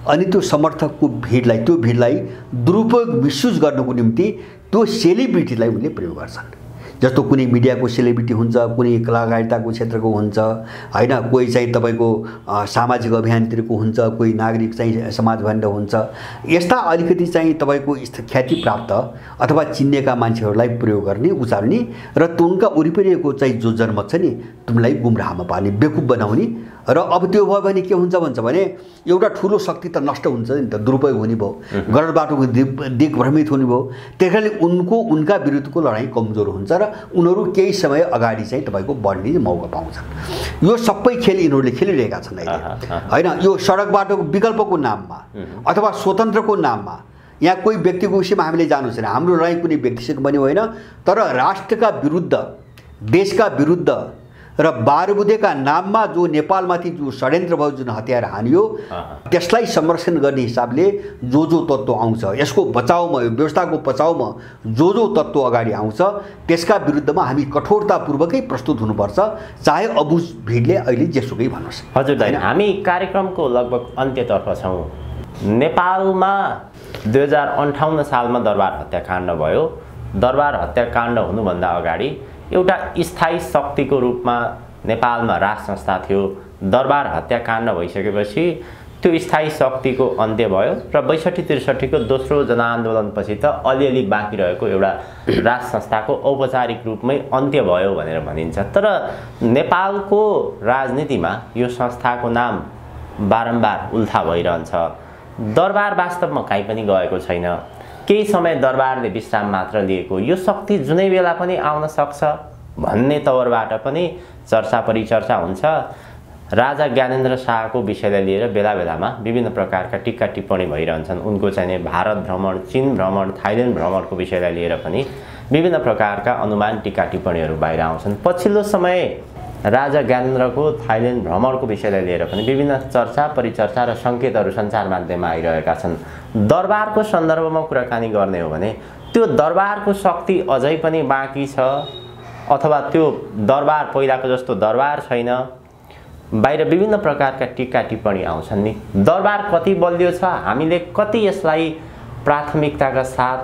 अनि त्यो समर्थकको भिडलाई दुरुपयोग मिसयुज गर्नको निम्ति त्यो सेलिब्रिटीलाई उनले प्रयोग गर्छन्। जस्तो कुनै मिडियाको सेलिब्रिटी हुन्छ, कुनै कलाकारिताको क्षेत्रको हुन्छ हैन, कोही चाहिँ तपाईँको सामाजिक अभियानतिरको हुन्छ, कोही नागरिक चाहिँ समाज भनेर हुन्छ। यस्ता अलिकति चाहिँ तपाईँको ख्याति प्राप्त अथवा चिन्नेका मान्छेहरूलाई प्रयोग गर्ने, उचाल्ने र उनका वरिपरिको चाहिँ जो जनमत छ नि तिमीलाई गुमराहमा पार्ने, बेकुफ बनाउने। र अब त्यो भयो भने के हुन्छ भन्छ भने एउटा ठुलो शक्ति त नष्ट हुन्छ नि त, दुरुपयोग हुने भयो, गलत बाटोको दिग्भ्रमित हुने भयो। त्यसैले उनका विरुद्धको लडाइँ कमजोर हुन्छ र उनीहरू केही समय अगाडि चाहिँ तपाईँको बढ्ने मौका पाउँछन्। यो सबै खेल यिनीहरूले खेलिरहेका छन् अहिले हैन। यो सडक बाटोको विकल्पको नाममा अथवा स्वतन्त्रको नाममा यहाँ कोही व्यक्तिको विषयमा हामीले जानु छैन। हाम्रो लडाइँ कुनै व्यक्तिसँग पनि होइन, तर राष्ट्रका विरुद्ध, देशका विरुद्ध र बारबुदेका नाममा जो नेपालमाथि जो षड्यन्त्र भयो, जुन हतियार हानियो, त्यसलाई संरक्षण गर्ने हिसाबले जो तत्त्व आउँछ, यसको बचाउमा, यो व्यवस्थाको बचाउमा जो तत्त्व अगाडि आउँछ, त्यसका विरुद्धमा हामी कठोरतापूर्वकै प्रस्तुत हुनुपर्छ, चाहे अबुझ भिडले अहिले जेसुकै भनोस्। हजुर दाइ, हामी कार्यक्रमको लगभग अन्त्यतर्फ छौँ। नेपालमा 2058 सालमा दरबार हत्याकाण्ड भयो। दरबार हत्याकाण्ड हुनुभन्दा अगाडि एउटा स्थायी शक्तिको रूपमा नेपालमा राज संस्था थियो। दरबार हत्याकाण्ड भइसकेपछि त्यो स्थायी शक्तिको अन्त्य भयो र 62-63 को दोस्रो जनआन्दोलनपछि त अलिअलि बाँकी रहेको एउटा राज संस्थाको औपचारिक रूपमै अन्त्य भयो भनेर भनिन्छ। तर नेपालको राजनीतिमा यो संस्थाको नाम बारम्बार उल्था भइरहन्छ। दरबार वास्तवमा कहीँ पनि गएको छैन। केही समय दरबारले विश्राम मात्र लिएको, यो शक्ति जुनै बेला पनि आउन सक्छ भन्ने तवरबाट पनि चर्चा परिचर्चा हुन्छ। राजा ज्ञानेन्द्र शाहको विषयलाई लिएर बेला बेलामा विभिन्न प्रकारका टिक्का टिप्पणी भइरहन्छन्। उनको चाहिँ भारत भ्रमण, चीन भ्रमण, थाइल्यान्ड भ्रमणको विषयलाई लिएर पनि विभिन्न प्रकारका अनुमान टिक्का टिप्पणीहरू बाहिर आउँछन्। पछिल्लो समय राजा ज्ञानेन्द्रको थाइल्यान्ड भ्रमणको विषयलाई लिएर पनि विभिन्न चर्चा परिचर्चा र सङ्केतहरू सञ्चार माध्यममा आइरहेका छन्। दरबारको सन्दर्भमा कुराकानी गर्ने हो भने त्यो दरबारको शक्ति अझै पनि बाँकी छ अथवा त्यो दरबार पहिलाको जस्तो दरबार छैन। बाहिर विभिन्न प्रकारका टिक्का टिप्पणी आउँछन् नि। दरबार कति बलियो छ, हामीले कति यसलाई प्राथमिकताका साथ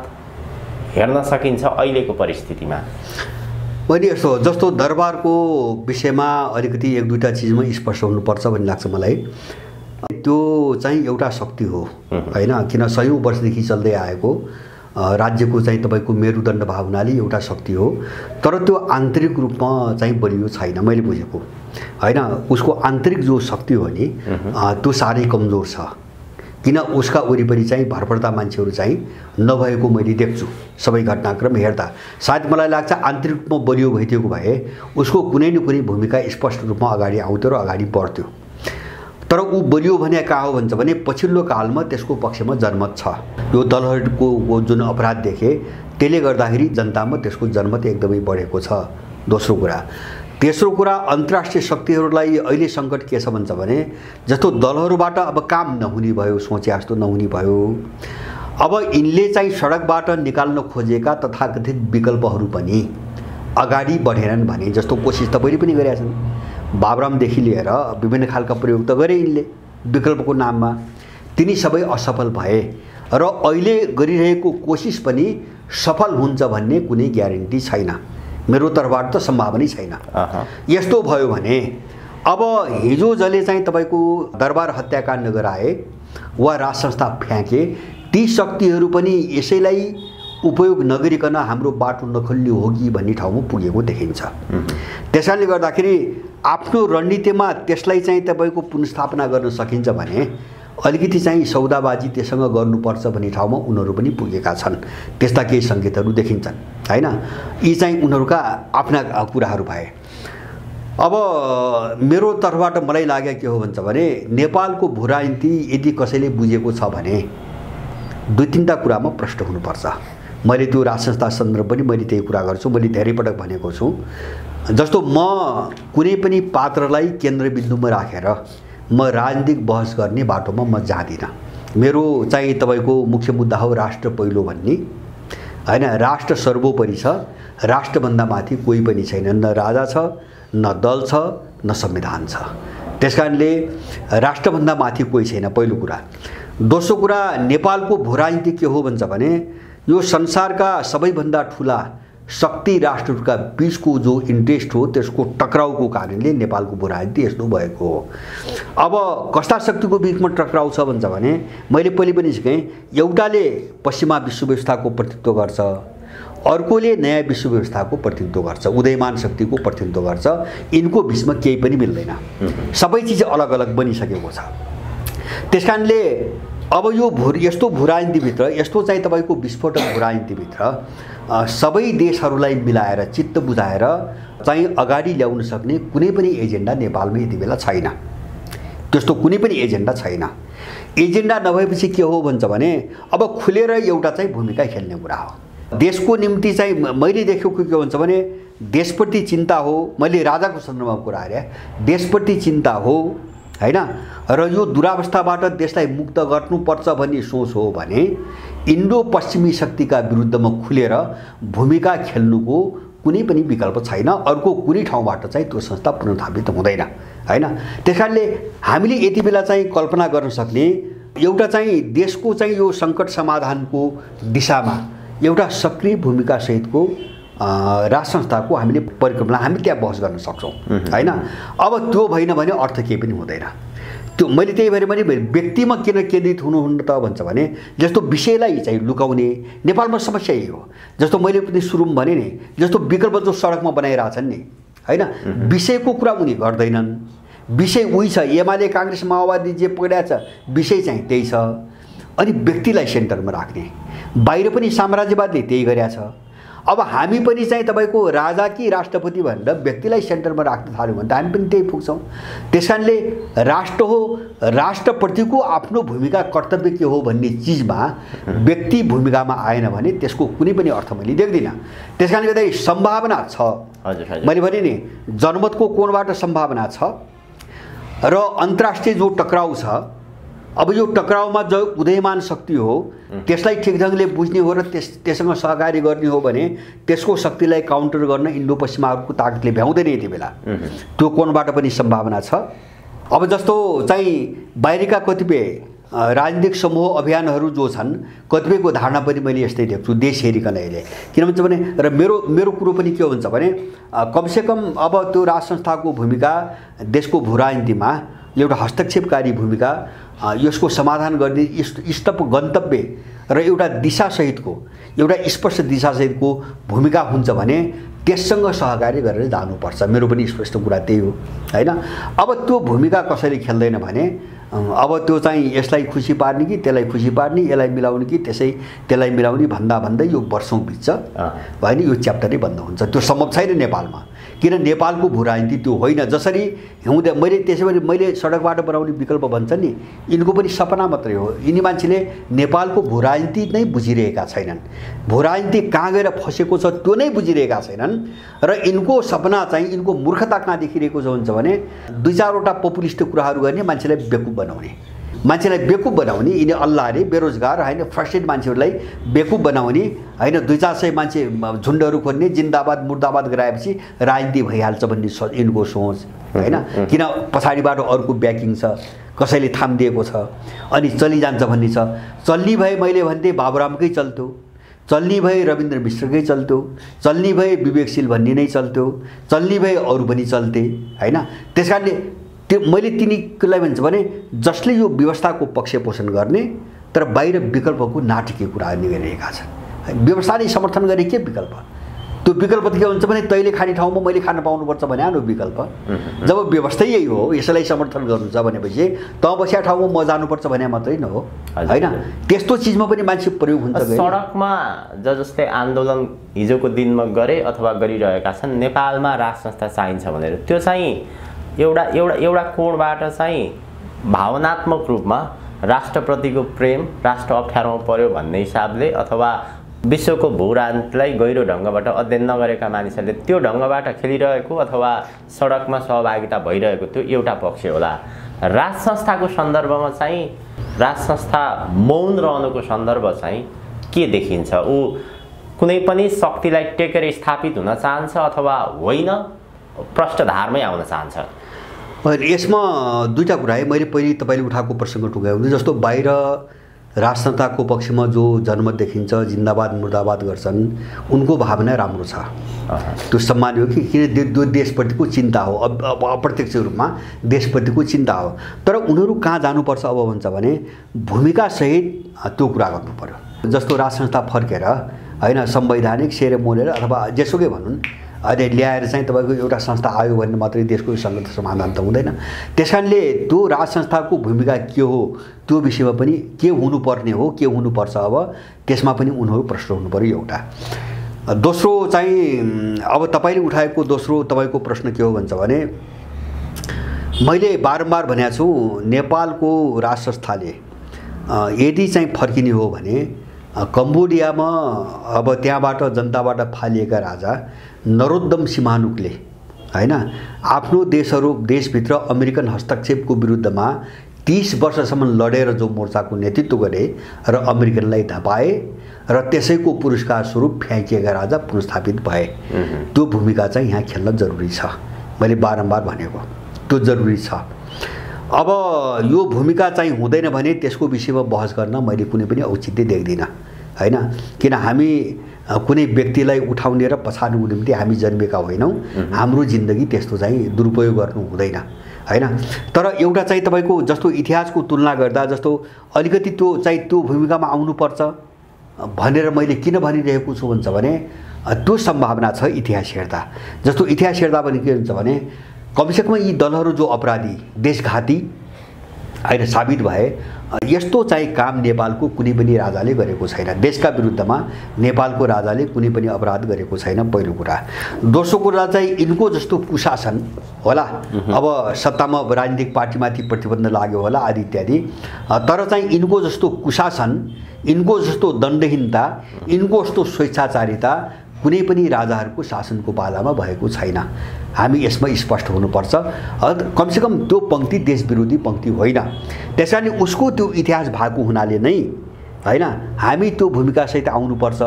हेर्न सकिन्छ अहिलेको परिस्थितिमा? मैले यस्तो जस्तो दरबारको विषयमा अलिकति एक दुईवटा चिजमा स्पष्ट हुनुपर्छ भन्ने लाग्छ मलाई। त्यो चाहिँ एउटा शक्ति हो हैन, किन सयौं वर्षदेखि चल्दै आएको राज्यको चाहिँ तपाईको मेरुदण्ड भावनाले एउटा शक्ति हो। तर त्यो आन्तरिक रूपमा चाहिँ बलियो छैन मैले बुझेको हैन। उसको आन्तरिक जो शक्ति हो नि त्यो साह्रै कमजोर छ, किन उसका वरिपरि चाहिँ भरपर्दा मान्छेहरू चाहिँ नभएको मैले देख्छु सबै घटनाक्रम हेर्दा। सायद मलाई लाग्छ आन्तरिक रूपमा बलियो भइदिएको भए उसको कुनै न कुनै भूमिका स्पष्ट रूपमा अगाडि आउँथ्यो र अगाडि बढ्थ्यो। तर ऊ बलियो भने कहाँ हो भन्छ भने पछिल्लो कालमा त्यसको पक्षमा जनमत छ। यो दलहरूको जुन अपराध देखे त्यसले गर्दाखेरि जनतामा त्यसको जनमत एकदमै बढेको छ। दोस्रो कुरा। तेस्रो कुरा, अन्तर्राष्ट्रिय शक्तिहरूलाई अहिले सङ्कट के छ भन्छ भने जस्तो दलहरूबाट अब काम नहुने भयो, सोचे जस्तो नहुने भयो। अब यिनले चाहिँ सडकबाट निकाल्न खोजेका तथाकथित विकल्पहरू पनि अगाडि बढेनन् भने जस्तो कोसिस त पहिले पनि गरेका छन्। बाबुरामदेखि लिएर विभिन्न खालका प्रयोग त गरे यिनले विकल्पको नाममा, तिनी सबै असफल भए र अहिले गरिरहेको कोसिस पनि सफल हुन्छ भन्ने कुनै ग्यारेन्टी छैन। मेरो तर्फबाट त सम्भावनै छैन। यस्तो भयो भने अब हिजो जसले चाहिँ तपाईको दरबार हत्याकाण्ड गराए वा राज संस्था फ्याँके, ती शक्तिहरू पनि यसैलाई उपयोग नगरिकन हाम्रो बाटो नखोल्ने हो कि भन्ने ठाउँमा पुगेको देखिन्छ। त्यसैले गर्दाखेरि आफ्नो रणनीतिमा त्यसलाई चाहिँ तपाईको पुनर्स्थापना गर्न सकिन्छ भने अलिकति चाहिँ सौदाबाजी त्यससँग गर्नुपर्छ भन्ने ठाउँमा उनीहरू पनि पुगेका छन्। त्यस्ता केही सङ्केतहरू देखिन्छन् हैन। यी चाहिँ उनीहरूका आफ्ना कुराहरू भए। अब मेरो तर्फबाट मलाई लाग्यो के हो भन्छ भने नेपालको भूराजनीति यदि कसैले बुझेको छ भने दुई तीनटा कुरामा प्रष्ट हुनुपर्छ। मैले त्यो राज संस्था सन्दर्भ पनि मैले त्यही कुरा गर्छु, मैले धेरै पटक भनेको छु। जस्तो म कुनै पनि पात्रलाई केन्द्रबिन्दुमा राखेर म राजनीतिक बहस गर्ने बाटोमा म जाँदिनँ। मेरो चाहिँ तपाईको मुख्य मुद्दा हो राष्ट्र पहिलो भन्ने हैन। राष्ट्र सर्वोपरि छ, राष्ट्रभन्दा माथि कोही पनि छैन, न राजा छ, न दल छ, न संविधान छ। त्यसकारणले राष्ट्रभन्दा माथि कोही छैन, पहिलो कुरा। दोस्रो कुरा, नेपालको भूराजनीति के हो भन्छ भने यो संसारका सबैभन्दा ठुला शक्ति राष्ट्रहरूका बीचको जो इन्ट्रेस्ट हो त्यसको टक्राउको कारणले नेपालको भूराजनीति यस्तो भएको हो। अब कस्ता शक्तिको बीचमा टक्राउ छ भन्छ भने मैले पहिले पनि सिकेँ, एउटाले पश्चिमा विश्व व्यवस्थाको प्रतिनिधित्व गर्छ, अर्कोले नयाँ विश्व व्यवस्थाको प्रतिनिधित्व गर्छ, उदयमान शक्तिको प्रतिनिधित्व गर्छ। यिनको बीचमा केही पनि मिल्दैन, सबै चिज अलग अलग बनिसकेको छ। त्यसकारणले अब यो यस्तो भूराजनीतिभित्र, यस्तो चाहिँ तपाईँको विस्फोटक भूराजनीतिभित्र सबै देशहरूलाई मिलाएर चित्त बुझाएर चाहिँ अगाडि ल्याउन सक्ने कुनै पनि एजेन्डा नेपालमा यति बेला छैन। त्यस्तो कुनै पनि एजेन्डा छैन। एजेन्डा नभएपछि के हो भन्छ भने अब खुलेर एउटा चाहिँ भूमिका खेल्ने कुरा हो। देशको निम्ति चाहिँ मैले देखेको के हुन्छ भने देशप्रति चिन्ता हो। मैले राजाको सन्दर्भमा कुरा गरे, देशप्रति चिन्ता हो हैन, र यो दुरावस्थाबाट देशलाई मुक्त गर्नुपर्छ भन्ने सोच हो भने इन्डो पश्चिमी शक्तिका विरुद्धमा खुलेर भूमिका खेल्नुको कुनै पनि विकल्प छैन। अर्को कुनै ठाउँबाट चाहिँ त्यो संस्था पुनर्स्थापित हुँदैन हैन। त्यसकारणले हामीले यति बेला चाहिँ कल्पना गर्न सक्ने एउटा चाहिँ देशको चाहिँ यो सङ्कट समाधानको दिशामा एउटा सक्रिय भूमिका सहितको राष्ट्र संस्थाको हामीले परिकल्पना हामी त्यहाँ बहस गर्न सक्छौँ हैन। अब त्यो भएन भने अर्थ केही पनि हुँदैन। त्यो मैले त्यही भएर पनि व्यक्तिमा किन केन्द्रित हुनुहुन्न त भन्छ भने जस्तो विषयलाई चाहिँ लुकाउने नेपालमा समस्या यही हो। जस्तो मैले पनि सुरुमा भने नि, जस्तो विकल्प जो सडकमा बनाइरहेछन् नि हैन, विषयको कुरा उनी गर्दैनन्। विषय उही छ, एमाले काङ्ग्रेस माओवादी जे पक्रिया छ विषय चाहिँ त्यही छ। अनि व्यक्तिलाई सेन्टरमा राख्ने, बाहिर पनि साम्राज्यवादले त्यही गरेका छ। अब हामी पनि चाहिँ तपाईको राजा कि राष्ट्रपति भनेर व्यक्तिलाई सेन्टरमा राख्न थाल्यौँ भने त हामी पनि त्यही पुग्छौँ। त्यसकारणले राष्ट्र हो, राष्ट्रप्रतिको आफ्नो भूमिका कर्तव्य के हो भन्ने चिजमा व्यक्ति भूमिकामा आएन भने त्यसको कुनै पनि अर्थ मैले देख्दिनँ। त्यसकारणले गर्दा सम्भावना छ। मैले भने नि जनमतको कोणबाट सम्भावना छ र अन्तर्राष्ट्रिय जो टक्राउ छ, अब यो टक्राउमा जो उदयमान शक्ति हो त्यसलाई ठिक ढङ्गले बुझ्ने हो र त्यससँग सहकारी गर्ने हो भने त्यसको शक्तिलाई काउन्टर गर्न इन्डो पश्चिमाहरूको ताकतले भ्याउँदैन यति बेला। त्यो कोणबाट पनि सम्भावना छ। अब जस्तो चाहिँ बाहिरका कतिपय राजनीतिक समूह अभियानहरू जो छन्, कतिपयको धारणा पनि मैले यस्तै देख्छु देश हेरिकन अहिले। किन भन्छ भने र मेरो कुरो पनि के हुन्छ भने कमसेकम अब त्यो राष्ट्र संस्थाको भूमिका देशको भू राजनीतिमा एउटा हस्तक्षेपकारी भूमिका, यसको समाधान गर्ने इष्ट गन्तव्य र एउटा दिशासहितको एउटा स्पष्ट दिशासहितको भूमिका हुन्छ भने त्यससँग सहकारी गरेर जानुपर्छ। मेरो पनि स्पष्ट कुरा त्यही हो हैन। अब त्यो भूमिका कसैले खेल्दैन भने अब त्यो चाहिँ यसलाई खुसी पार्ने कि त्यसलाई खुसी पार्ने, यसलाई मिलाउने कि त्यसलाई मिलाउने भन्दा भन्दै यो वर्षौं बित्छ होइन, यो च्याप्टरै बन्द हुन्छ। त्यो सम्भव छैन नेपालमा, किन नेपालको भू राजनीति त्यो होइन। जसरी हिउँदे मैले सडकबाट बनाउने विकल्प भन्छ नि, यिनको पनि सपना मात्रै हो। यिनी मान्छेले नेपालको भू राजनीति नै बुझिरहेका छैनन्। भू राजनीति कहाँ गएर फसेको छ त्यो नै बुझिरहेका छैनन् र यिनको सपना चाहिँ यिनको मूर्खता कहाँ देखिरहेको छ भन्छ भने दुई चारवटा पपुलिस्ट कुराहरू गर्ने, मान्छेलाई बेकुफ बनाउने यिनी अल्लाहले बेरोजगार होइन फ्रस्ट्रेटेड मान्छेहरूलाई बेकुफ बनाउने होइन, 200-400 मान्छे झुन्डहरू खोज्ने, जिन्दाबाद मुर्दाबाद गराएपछि राजनीति भइहाल्छ भन्ने यिनको सोच होइन। किन पछाडिबाट अर्को ब्याकिङ छ, कसैले थामिदिएको छ अनि चलिजान्छ भन्ने छ। चल्ने भए मैले भन्थे बाबुरामकै चल्थ्यो, चल्ने भए रविन्द्र मिश्रकै चल्थ्यो, चल्ने भए विवेकशील भन्ने नै चल्थ्यो, चल्ने भए अरू पनि चल्थे हैन। त्यसकारणले त्यो मैले तिनीलाई भन्छ भने जसले यो व्यवस्थाको पक्ष पोषण गर्ने तर बाहिर विकल्पको नाटकीय कुराहरू गरिरहेका छन्। व्यवस्था नै समर्थन गरे के विकल्प? त्यो विकल्प के हुन्छ भने तैँले खाने ठाउँमा मैले खान पाउनुपर्छ भने आनो विकल्प। जब व्यवस्था यही हो, यसलाई समर्थन गर्नु छ भनेपछि त बसिया ठाउँमा म जानुपर्छ भने मात्रै न हो हैन। त्यस्तो चिजमा पनि मान्छे प्रयोग हुन्छ। सडकमा जस्तै आन्दोलन हिजोको दिनमा गरे अथवा गरिरहेका छन् नेपालमा राष्ट्र संस्था चाहिन्छ भनेर, त्यो चाहिँ एउटा कोणबाट चाहिँ भावनात्मक रूपमा राष्ट्रप्रतिको प्रेम, राष्ट्र अप्ठ्यारोमा पर्यो भन्ने हिसाबले अथवा विश्वको भू राजनीतिलाई गहिरो ढङ्गबाट अध्ययन नगरेका मानिसहरूले त्यो ढङ्गबाट खेलिरहेको अथवा सडकमा सहभागिता भइरहेको त्यो एउटा पक्ष होला। राष्ट्र संस्थाको सन्दर्भमा चाहिँ राष्ट्र संस्था मौन रहनुको सन्दर्भ चाहिँ के देखिन्छ? ऊ कुनै पनि शक्तिलाई टेकेर स्थापित हुन चाहन्छ अथवा होइन, प्रष्टधारमै आउन चाहन्छ? यसमा दुईटा कुरा है। मैले पहिले तपाईँले उठाएको प्रसङ्ग टुङ्ग्याउँदै, जस्तो बाहिर राष्ट्र संस्थाको पक्षमा जो जनमत देखिन्छ, जिन्दाबाद मुर्दाबाद गर्छन्, उनको भावना राम्रो छ, त्यो सम्मान हो कि किन देशप्रतिको चिन्ता हो, अप्रत्यक्ष रूपमा देशप्रतिको चिन्ता हो। तर उनीहरू कहाँ जानुपर्छ अब भन्छ भने भूमिकासहित त्यो कुरा गर्नु पर्यो। जस्तो राष्ट्र संस्था फर्केर होइन संवैधानिक सेरेमोनियल अथवा जेसुकै भनौँ अहिले ल्याएर चाहिँ तपाईँको एउटा संस्था आयो भने मात्रै देशको सङ्कट समाधान त हुँदैन। त्यसकारणले त्यो राष्ट्र संस्थाको भूमिका के हो त्यो विषयमा पनि के हुनुपर्ने हो, के हुनुपर्छ, अब त्यसमा पनि उनीहरू प्रश्न हुनु पर्यो एउटा। दोस्रो चाहिँ अब तपाईँले उठाएको दोस्रो तपाईँको प्रश्न के हो भन्छ भने मैले बारम्बार भनेको छु नेपालको राष्ट्र संस्थाले यदि चाहिँ फर्किने हो भने कम्बोडियामा अब त्यहाँबाट जनताबाट फालिएका राजा नरोत्तम सिमानुकले हैन आफ्नो देशभित्र अमेरिकन हस्तक्षेपको विरुद्धमा 30 वर्षसम्म लडेर जो मोर्चाको नेतृत्व गरे र अमेरिकनलाई धपाए र त्यसैको पुरस्कार स्वरूप फ्याँकिएका राजा पुनर्स्थापित भए। त्यो भूमिका चाहिँ यहाँ खेल्न जरुरी छ। मैले बारम्बार भनेको त्यो जरुरी छ। अब यो भूमिका चाहिँ हुँदैन भने त्यसको विषयमा बहस गर्न मैले कुनै पनि औचित्य देख्दिनँ हैन। किन हामी कुनै व्यक्तिलाई उठाउने र पछाड्नुको निम्ति हामी जन्मेका होइनौँ। हाम्रो जिन्दगी त्यस्तो चाहिँ दुरुपयोग गर्नु हुँदैन हैन। तर एउटा चाहिँ तपाईको जस्तो इतिहासको तुलना गर्दा जस्तो अलिकति त्यो भूमिकामा आउनुपर्छ भनेर मैले किन भनिरहेको छु भन्छ भने त्यो सम्भावना छ इतिहास हेर्दा। जस्तो इतिहास हेर्दा पनि के हुन्छ भने कमसेकम यी दलहरू जो अपराधी देशघाती हैन साबित भए यस्तो चाहिँ काम नेपालको कुनै पनि राजाले गरेको छैन। देशका विरुद्धमा नेपालको राजाले कुनै पनि अपराध गरेको छैन पहिलो कुरा। दोस्रो कुरा चाहिँ यिनको जस्तो कुशासन होला। अब सत्तामा राजनीतिक पार्टीमाथि प्रतिबन्ध लाग्यो होला आदि इत्यादि। तर चाहिँ यिनको जस्तो कुशासन, यिनको जस्तो दण्डहीनता, यिनको जस्तो स्वेच्छाचारिता कुनै पनि राजाहरूको शासनको पालामा भएको छैन। हामी यसमा स्पष्ट हुनुपर्छ। कमसेकम त्यो पंक्ति देशविरोधी पंक्ति होइन। त्यसैले उसको त्यो इतिहास भएको हुनाले नै हैन हामी त्यो भूमिकासहित आउनुपर्छ।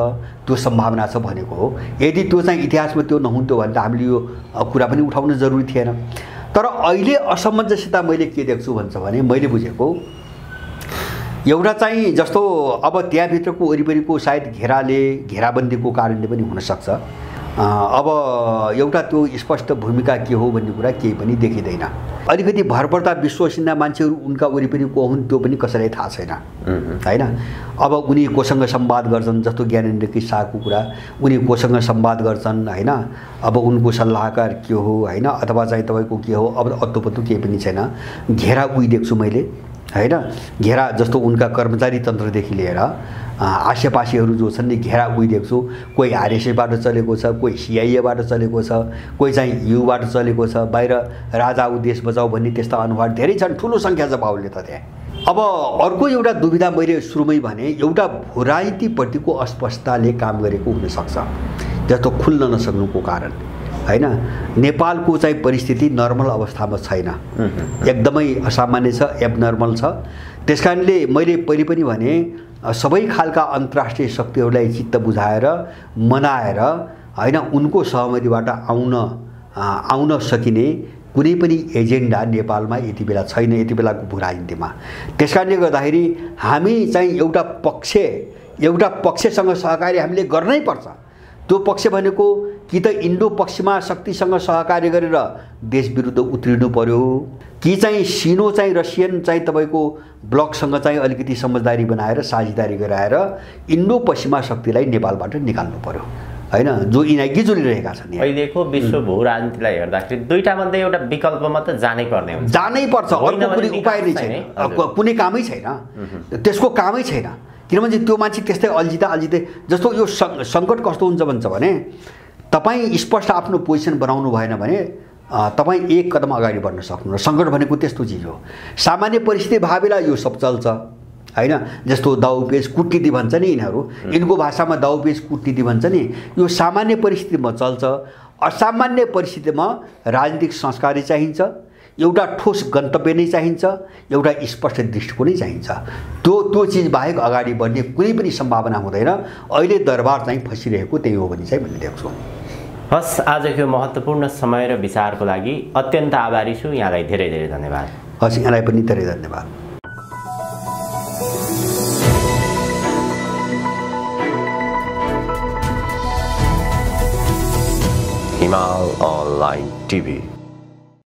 त्यो सम्भावना छ भनेको हो। यदि त्यो चाहिँ इतिहासमा त्यो नहुन्थ्यो भने त हामीले यो कुरा पनि उठाउन जरुरी थिएन। तर अहिले असमञ्जस्यता मैले के देख्छु भन्छ भने मैले बुझेको एउटा चाहिँ जस्तो अब त्यहाँभित्रको वरिपरिको सायद घेराबन्दीको कारणले पनि हुनसक्छ। अब एउटा त्यो स्पष्ट भूमिका के हो भन्ने कुरा केही पनि देखिँदैन। अलिकति भरपर्दा विश्वसनीय मान्छेहरू उनका वरिपरि को हुन् त्यो पनि कसैलाई थाहा छैन हैन। अब उनी कोसँग संवाद गर्छन् जस्तो ज्ञानेन्द्र किस्साको कुरा उनी कोसँग संवाद गर्छन् हैन। अब उनको सल्लाहकार के हो हैन अथवा चाहिँ तपाईको के हो अब अत्तोपत्तो केही पनि छैन। घेरा उही देख्छु मैले हैन। घेरा जस्तो उनका कर्मचारी तन्त्रदेखि लिएर आसेपासेहरू जो छन् नि घेरा उही देख्छु। कोही आरएसएबाट चलेको छ, कोही सिआइएबाट चलेको छ, कोही चाहिँ युबाट चलेको छ। बाहिर राजा उ देश बचाऊ भन्ने त्यस्ता अनुहार धेरै छन्। ठुलो सङ्ख्या छ बाहुल्य त त्यहाँ। अब अर्को एउटा दुविधा मैले सुरुमै भने एउटा राजनीतिप्रतिको अस्पष्टताले काम गरेको हुनसक्छ जस्तो खुल्न नसक्नुको कारण हैन। नेपालको चाहिँ परिस्थिति नर्मल अवस्थामा छैन। एकदमै असामान्य छ, एबनर्मल छ। त्यसकारणले मैले पहिले पनि भने सबै खालका अन्तर्राष्ट्रिय शक्तिहरूलाई चित्त बुझाएर मनाएर हैन उनको सहमतिबाट आउन सकिने कुनै पनि एजेन्डा नेपालमा यति बेला छैन यति बेलाको भू राजनीतिमा। त्यसकारणले गर्दाखेरि हामी चाहिँ एउटा पक्षसँग सहकार्य हामीले गर्नै पर्छ। त्यो पक्ष भनेको कि त इन्डो पश्चिमा शक्तिसँग सहकार्य गरेर देश विरुद्ध उत्रिनु पर्यो कि चाहिँ सिनो चाहिँ रसियन चाहिँ तपाईको ब्लकसँग चाहिँ अलिकति समझदारी बनाएर साझेदारी गराएर इन्डो पश्चिमा शक्तिलाई नेपालबाट निकाल्नु पर्यो हैन। जो यिनै गिजुलिरहेका छन्। अहिलेको विश्व भू राजनीतिलाई हेर्दाखेरि दुईटा मध्ये एउटा विकल्पमा त जानै पर्छ। अर्को कुनै उपाय नै छैन, कुनै कामै छैन, त्यसको कामै छैन। किनभने त्यो मान्छे त्यस्तै अल्झिँदै जस्तो यो सङ्कट कस्तो हुन्छ भन्छ भने तपाईँ स्पष्ट आफ्नो पोजिसन बनाउनु भएन भने तपाईँ एक कदम अगाडि बढ्न सक्नुहुन्न। सङ्कट भनेको त्यस्तो चिज हो। सामान्य परिस्थिति भावेला यो सब चल्छ हैन। जस्तो दाउपेच कुटनीति भन्छ नि यिनीहरू, यिनको भाषामा दाउपेच कुटनीति भन्छ नि। यो सामान्य परिस्थितिमा चल्छ। असामान्य परिस्थितिमा राजनीतिक संस्कार चाहिन्छ, एउटा ठोस गन्तव्य नै चाहिन्छ, एउटा स्पष्ट दृष्टिकोण नै चाहिन्छ। त्यो चिज बाहेक अगाडि बढ्ने कुनै पनि सम्भावना हुँदैन। अहिले दरबार चाहिँ फसिरहेको त्यही हो भने चाहिँ मैले देख्छु। हस्, आजको महत्त्वपूर्ण समय र विचारको लागि अत्यन्त आभारी छु। यहाँलाई धेरै धेरै धन्यवाद। हस्, यहाँलाई पनि धेरै धन्यवाद। हिमाल अनलाइन टिभी।